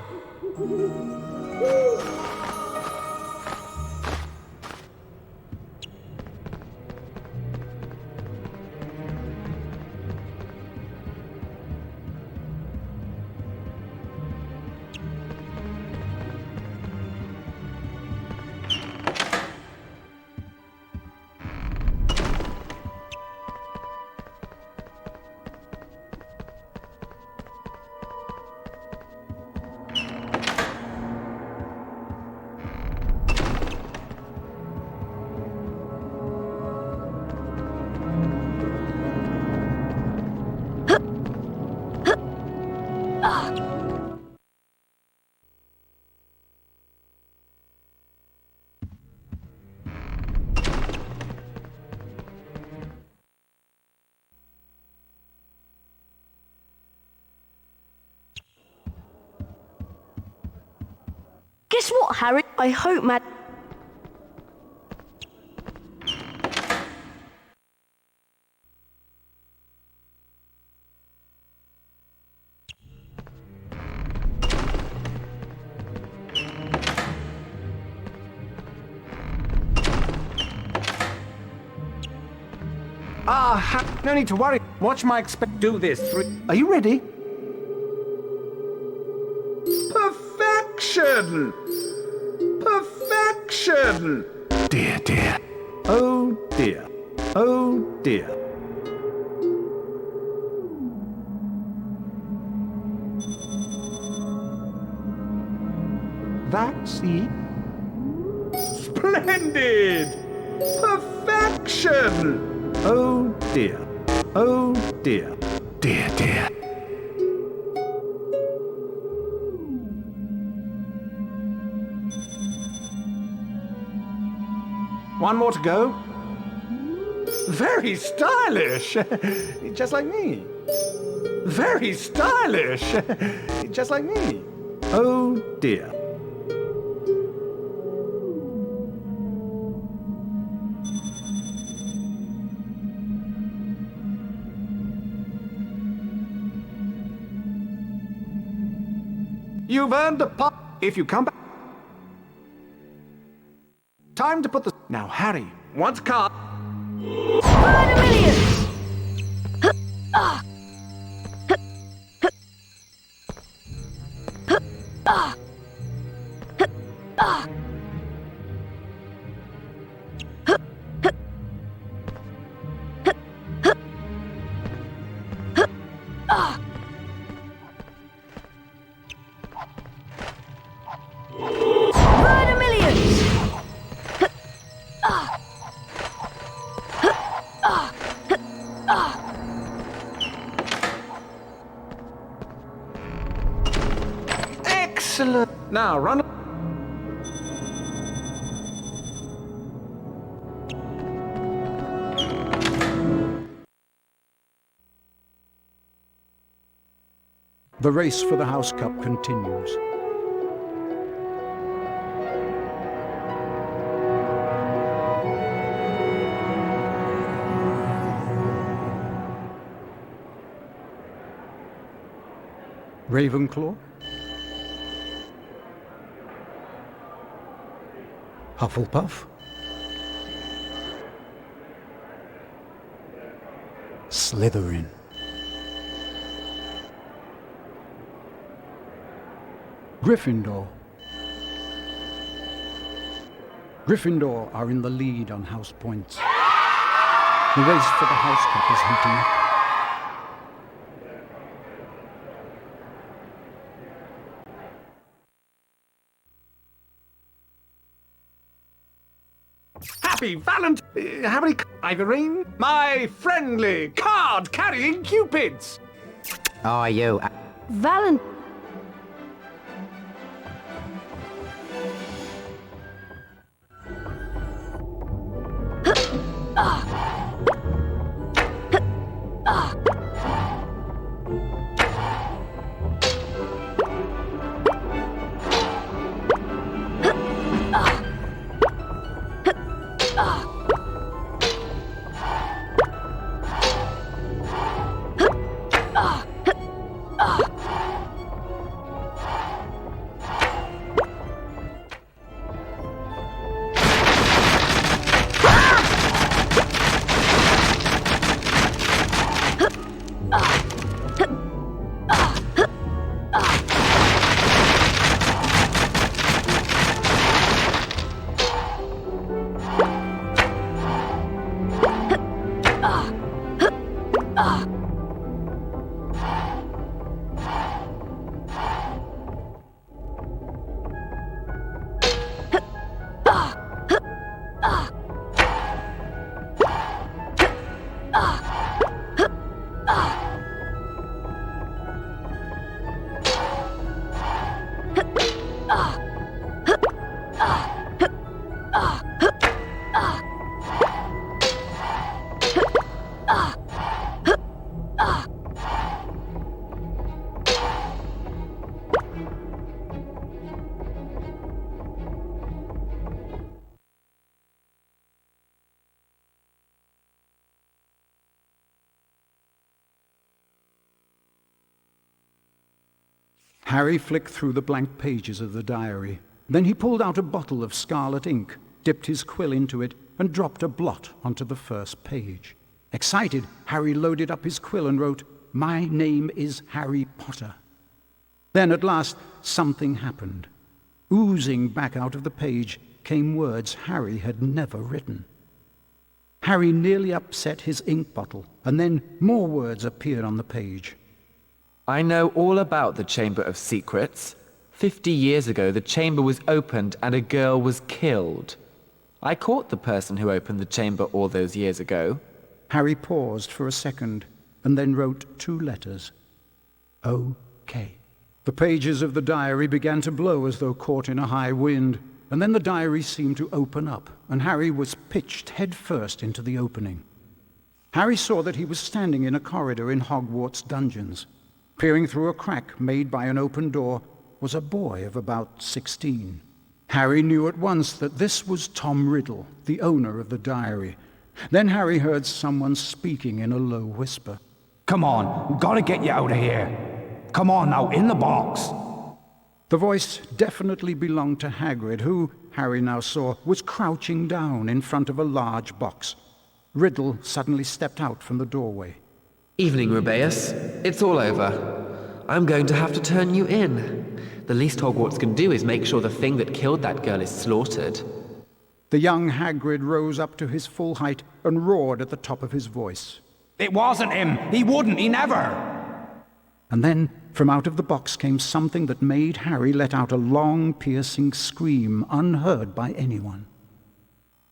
Guess what, Harry? I hope Mad... No need to worry. Watch my do this. Are you ready? Perfection! Perfection! Dear, dear. Oh dear. Oh dear. That's it. Splendid! Perfection! Oh dear. Oh dear. Dear, dear. One more to go. Very stylish. Just like me. Very stylish. Just like me. Oh dear. You've earned a pot if you come back. Time to put the... Now, Harry, once card... Burn a million! Now, run. The race for the House Cup continues. Ravenclaw, Hufflepuff, Slytherin, Gryffindor. Gryffindor are in the lead on house points. The race for the House Cup is heating up. Happy Valentine! How many Ivorine? My friendly card-carrying cupids! Oh, you. Valentine. Harry flicked through the blank pages of the diary. Then he pulled out a bottle of scarlet ink, dipped his quill into it, and dropped a blot onto the first page. Excited, Harry loaded up his quill and wrote, "My name is Harry Potter." Then at last, something happened. Oozing back out of the page came words Harry had never written. Harry nearly upset his ink bottle, and then more words appeared on the page. I know all about the Chamber of Secrets. 50 years ago, the chamber was opened and a girl was killed. I caught the person who opened the chamber all those years ago. Harry paused for a second and then wrote 2 letters. O.K. The pages of the diary began to blow as though caught in a high wind, and then the diary seemed to open up, and Harry was pitched headfirst into the opening. Harry saw that he was standing in a corridor in Hogwarts dungeons. Peering through a crack made by an open door was a boy of about 16. Harry knew at once that this was Tom Riddle, the owner of the diary. Then Harry heard someone speaking in a low whisper. Come on, gotta get you out of here. Come on now, in the box. The voice definitely belonged to Hagrid, who, Harry now saw, was crouching down in front of a large box. Riddle suddenly stepped out from the doorway. Evening, Rubeus. It's all over. I'm going to have to turn you in. The least Hogwarts can do is make sure the thing that killed that girl is slaughtered. The young Hagrid rose up to his full height and roared at the top of his voice. It wasn't him. He wouldn't. He never. And then, from out of the box came something that made Harry let out a long, piercing scream unheard by anyone.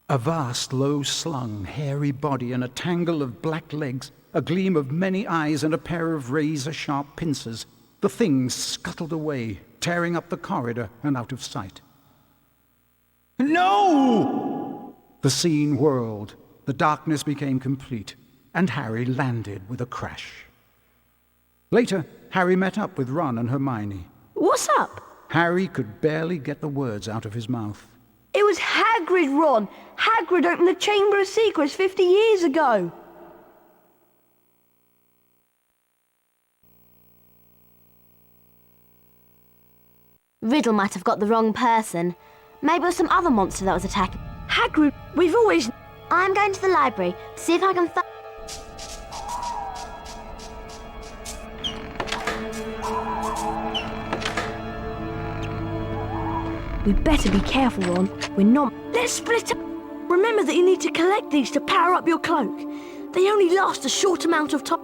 A vast, low-slung, hairy body and a tangle of black legs, a gleam of many eyes and a pair of razor-sharp pincers. The thing scuttled away, tearing up the corridor and out of sight. No! The scene whirled, the darkness became complete, and Harry landed with a crash. Later, Harry met up with Ron and Hermione. What's up? Harry could barely get the words out of his mouth. It was Hagrid, Ron. Hagrid opened the Chamber of Secrets 50 years ago. Riddle might have got the wrong person. Maybe it was some other monster that was attacking. Hagrid, we've always... I'm going to the library to see if I can We'd better be careful, Ron. We're not... Let's split up. Remember that you need to collect these to power up your cloak. They only last a short amount of time.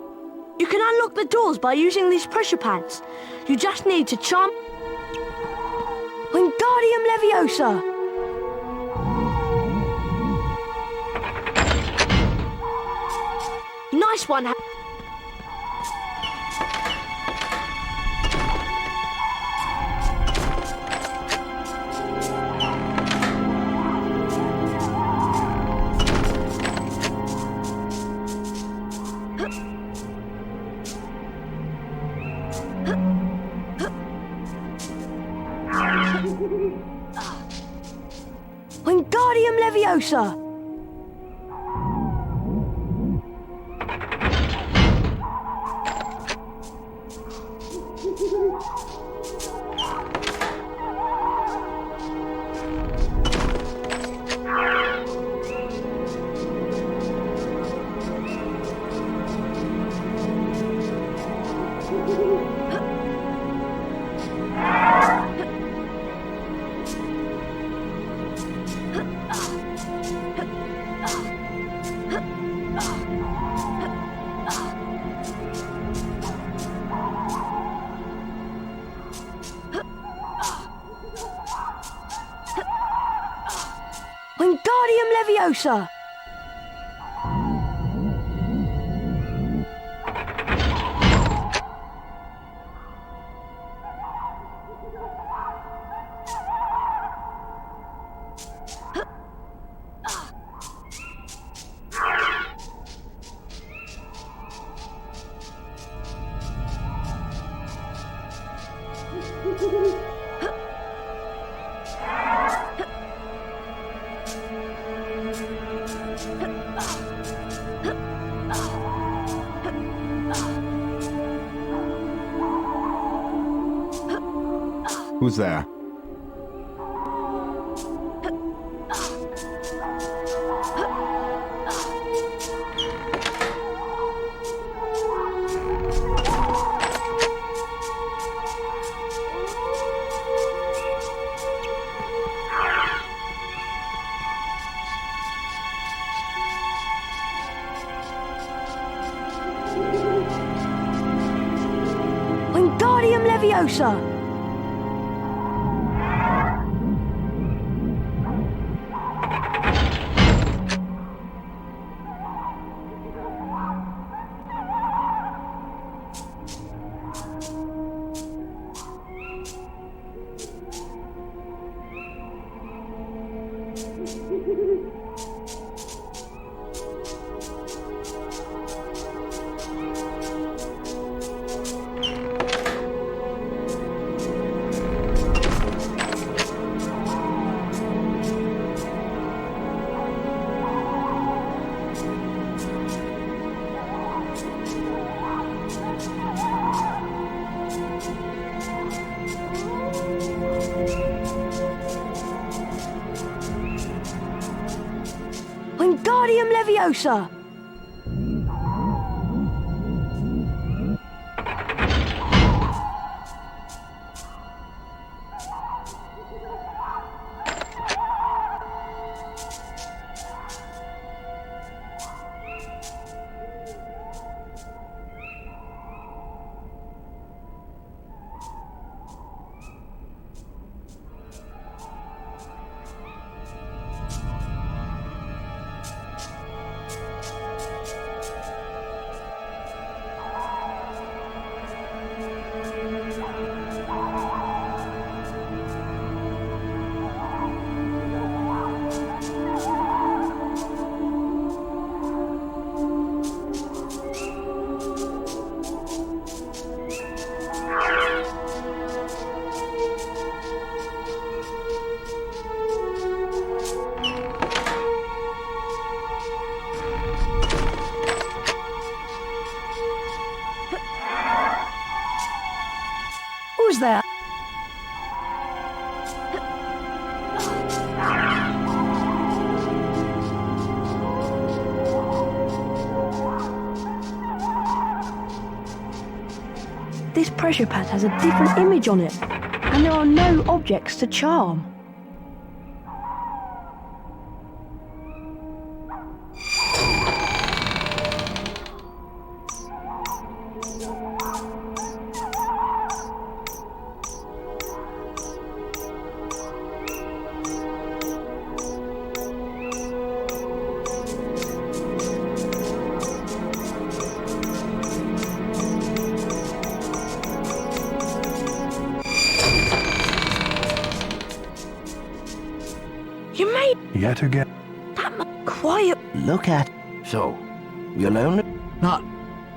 You can unlock the doors by using these pressure pads. You just need to charm... Wingardium Leviosa! Nice one, Wingardium Leviosa! Wingardium Leviosa! Who's there? Wingardium Leviosa! Wingardium Leviosa! This pressure pad has a different image on it, and there are no objects to charm. You made Yet again. quiet. Look at. So, you alone? Not.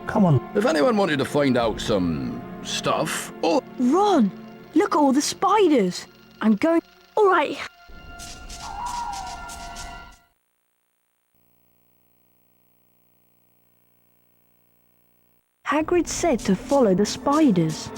Come on. If anyone wanted to find out some stuff, oh, Ron, look at all the spiders. I'm going. All right. Hagrid said to follow the spiders.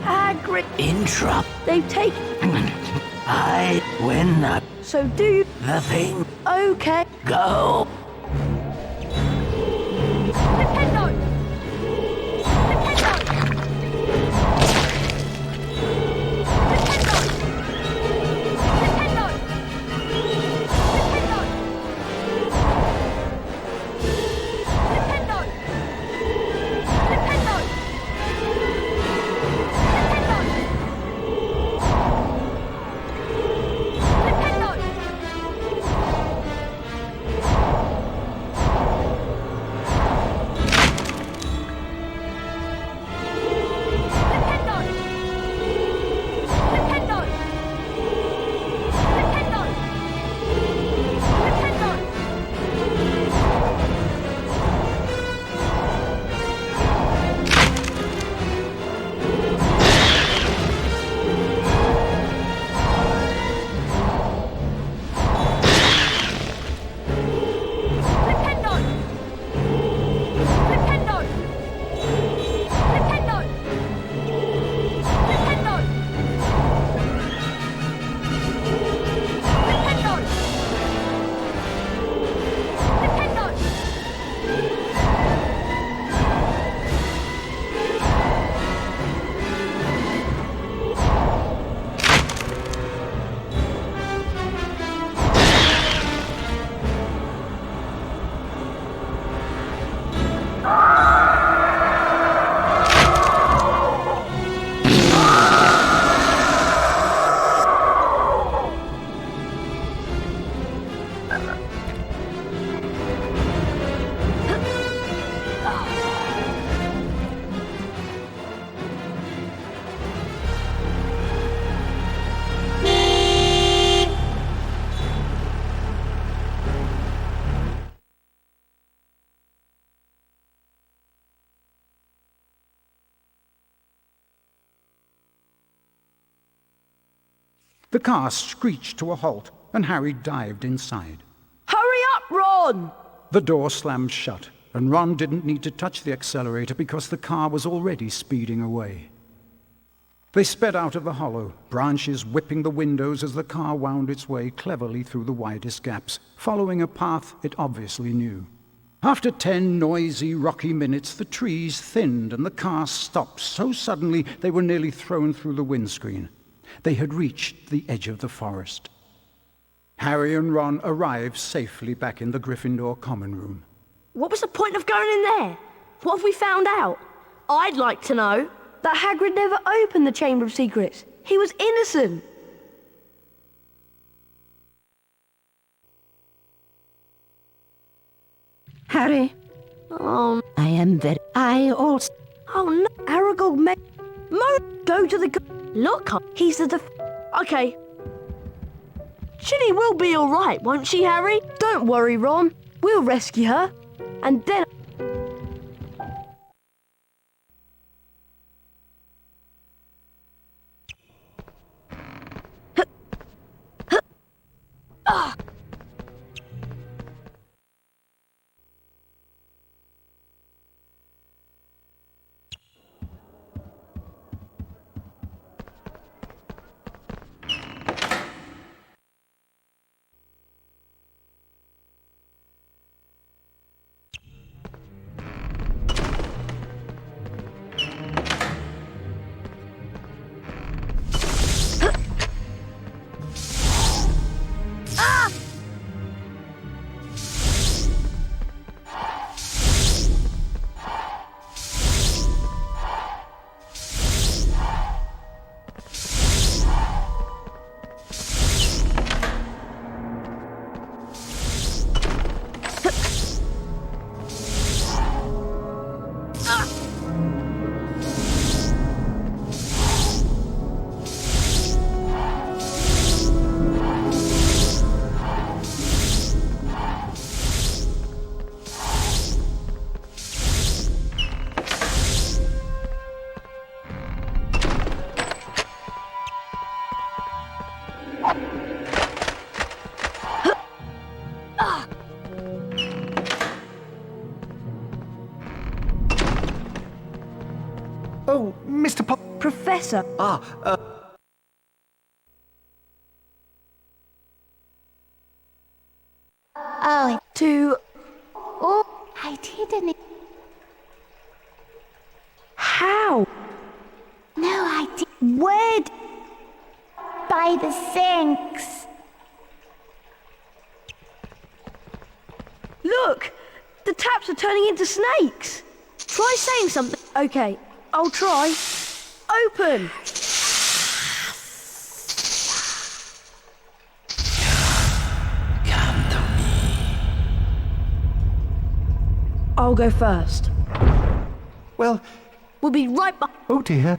Hagrid. Interrupt. They've taken... I win the So do you... thing. Okay. Go. The car screeched to a halt, and Harry dived inside. Hurry up, Ron! The door slammed shut, and Ron didn't need to touch the accelerator because the car was already speeding away. They sped out of the hollow, branches whipping the windows as the car wound its way cleverly through the widest gaps, following a path it obviously knew. After 10 noisy, rocky minutes, the trees thinned and the car stopped so suddenly they were nearly thrown through the windscreen. They had reached the edge of the forest. Harry and Ron arrived safely back in the Gryffindor common room. What was the point of going in there? What have we found out? I'd like to know that Hagrid never opened the Chamber of Secrets. He was innocent. Harry. Oh, I am very... I also... oh no, Aragog go to the... Look, he's the... Okay. Ginny will be all right, won't she, Harry? Don't worry, Ron. We'll rescue her. And then... Oh, Mr. Professor. Oh, To... oh, I didn't. How? No, I didn't. Where? By the sinks. Look! The taps are turning into snakes! Try saying something. Okay, I'll try. Open! I'll go first. Well... We'll be right back. Oh dear.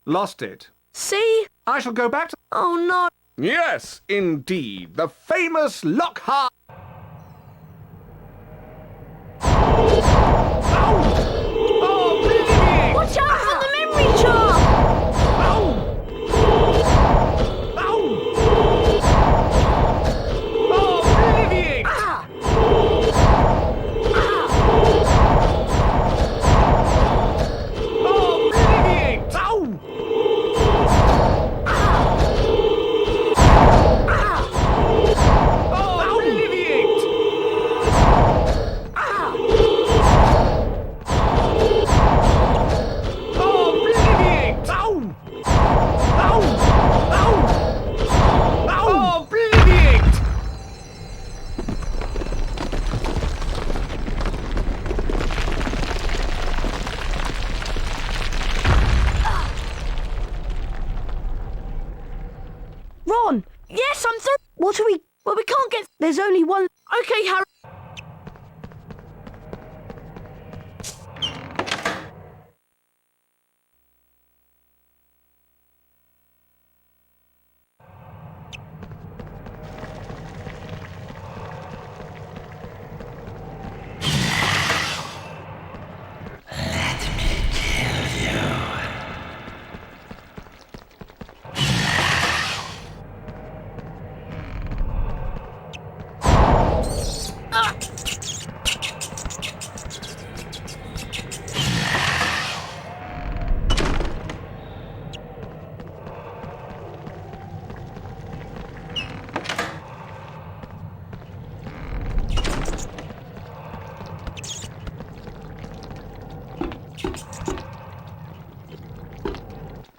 Lost it. See? I shall go back to... Oh no. Yes, indeed. The famous Lockhart... Watch out for the memory charm! Ron! Yes, I'm through! What are we... Well, we can't get... There's only one... Okay, Harry...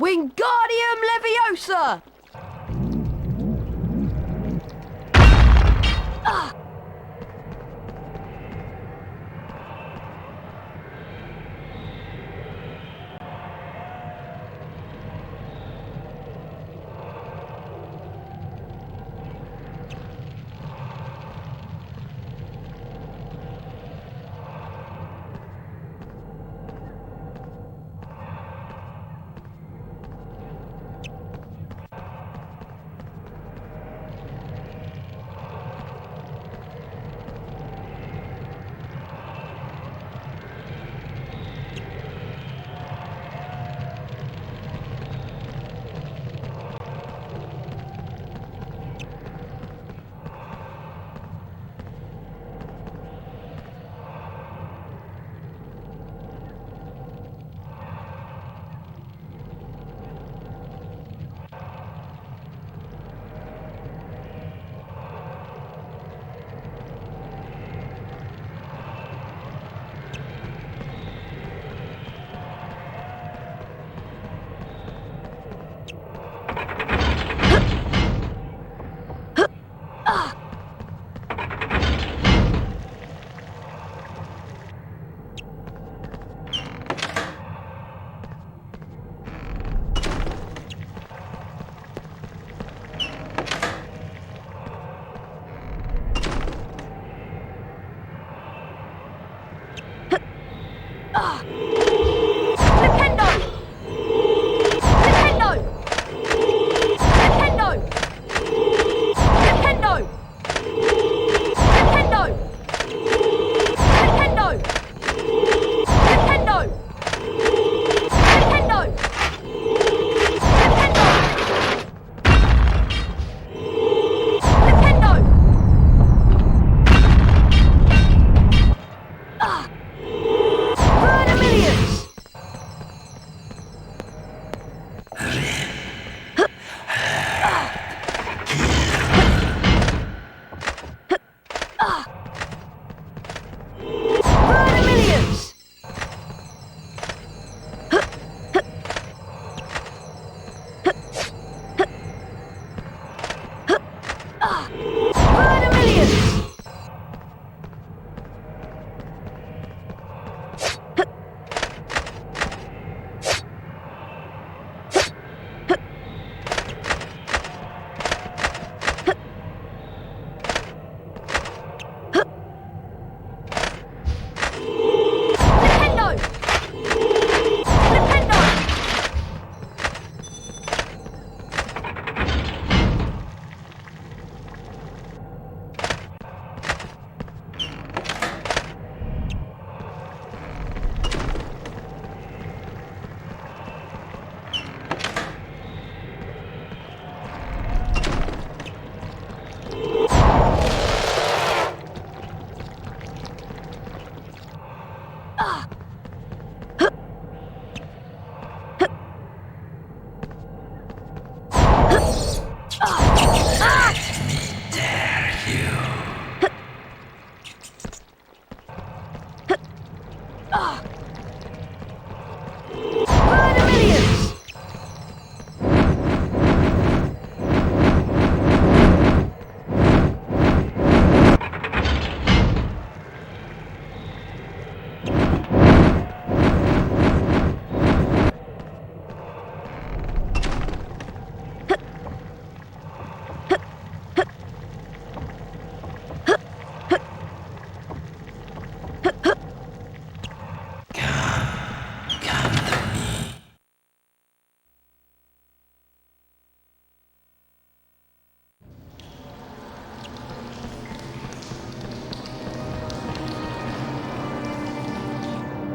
Wingardium Leviosa!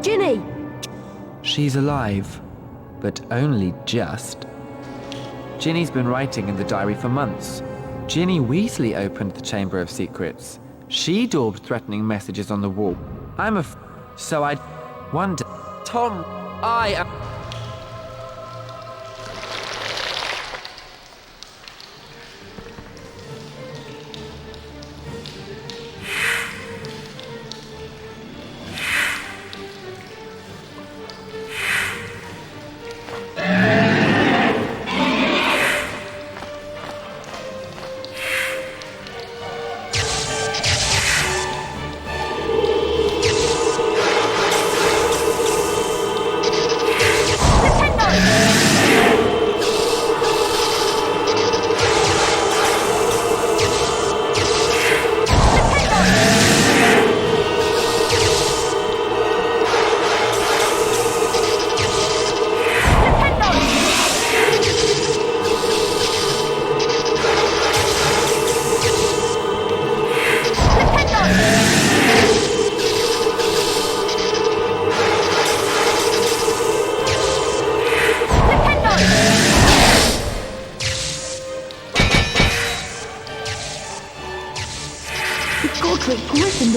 Ginny! She's alive, but only just. Ginny's been writing in the diary for months. Ginny Weasley opened the Chamber of Secrets. She daubed threatening messages on the wall. So I wonder... Tom, I am...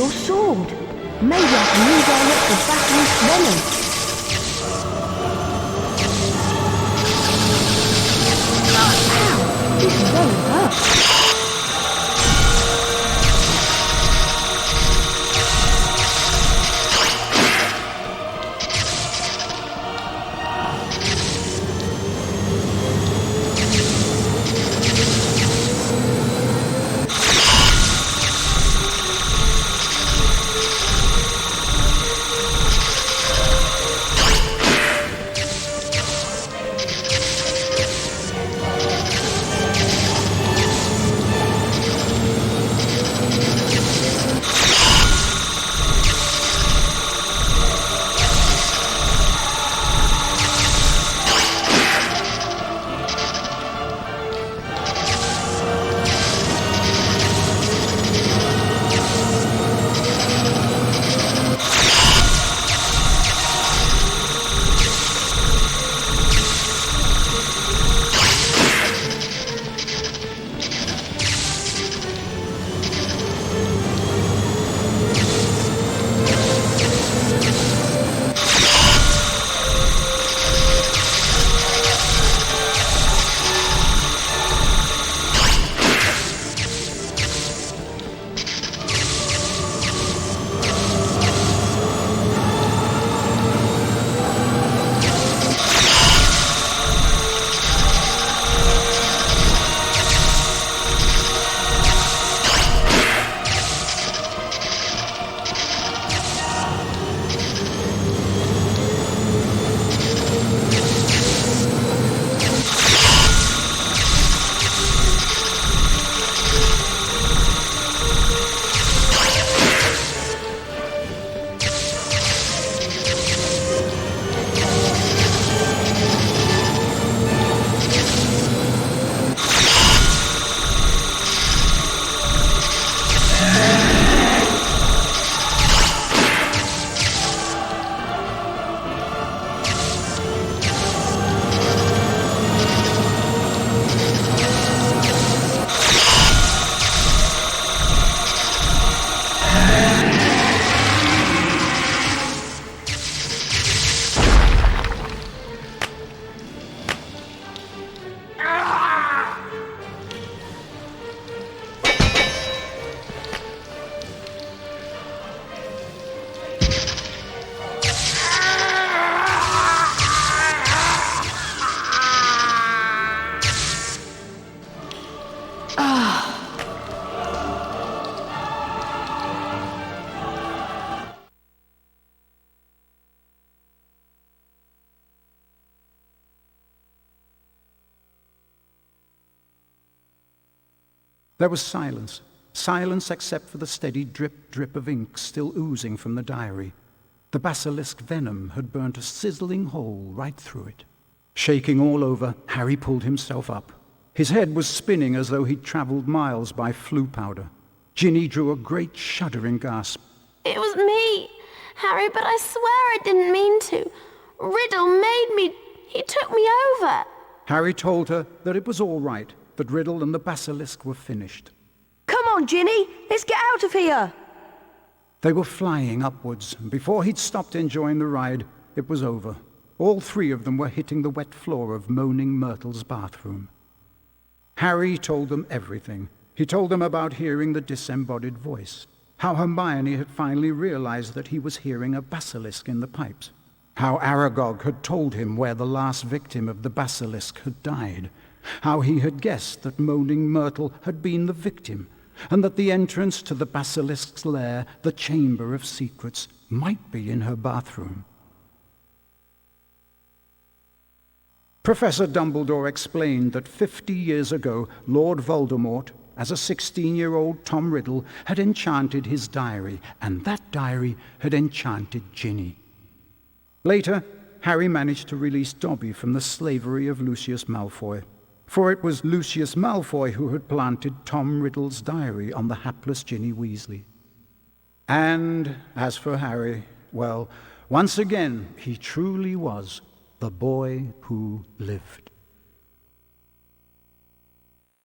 your sword. Maybe I can redirect the basilisk venom. Ow! This very hurt. There was silence. Silence except for the steady drip, drip of ink still oozing from the diary. The basilisk venom had burnt a sizzling hole right through it. Shaking all over, Harry pulled himself up. His head was spinning as though he'd traveled miles by flue powder. Ginny drew a great shuddering gasp. It was me, Harry, but I swear I didn't mean to. Riddle made me. He took me over. Harry told her that it was all right, that Riddle and the basilisk were finished. Come on, Ginny, let's get out of here. They were flying upwards, and before he'd stopped enjoying the ride, it was over. All three of them were hitting the wet floor of Moaning Myrtle's bathroom. Harry told them everything. He told them about hearing the disembodied voice, how Hermione had finally realized that he was hearing a basilisk in the pipes, how Aragog had told him where the last victim of the basilisk had died, how he had guessed that Moaning Myrtle had been the victim, and that the entrance to the basilisk's lair, the Chamber of Secrets, might be in her bathroom. Professor Dumbledore explained that 50 years ago, Lord Voldemort, as a 16-year-old Tom Riddle, had enchanted his diary, and that diary had enchanted Ginny. Later, Harry managed to release Dobby from the slavery of Lucius Malfoy, for it was Lucius Malfoy who had planted Tom Riddle's diary on the hapless Ginny Weasley. And as for Harry, well, once again, he truly was the boy who lived.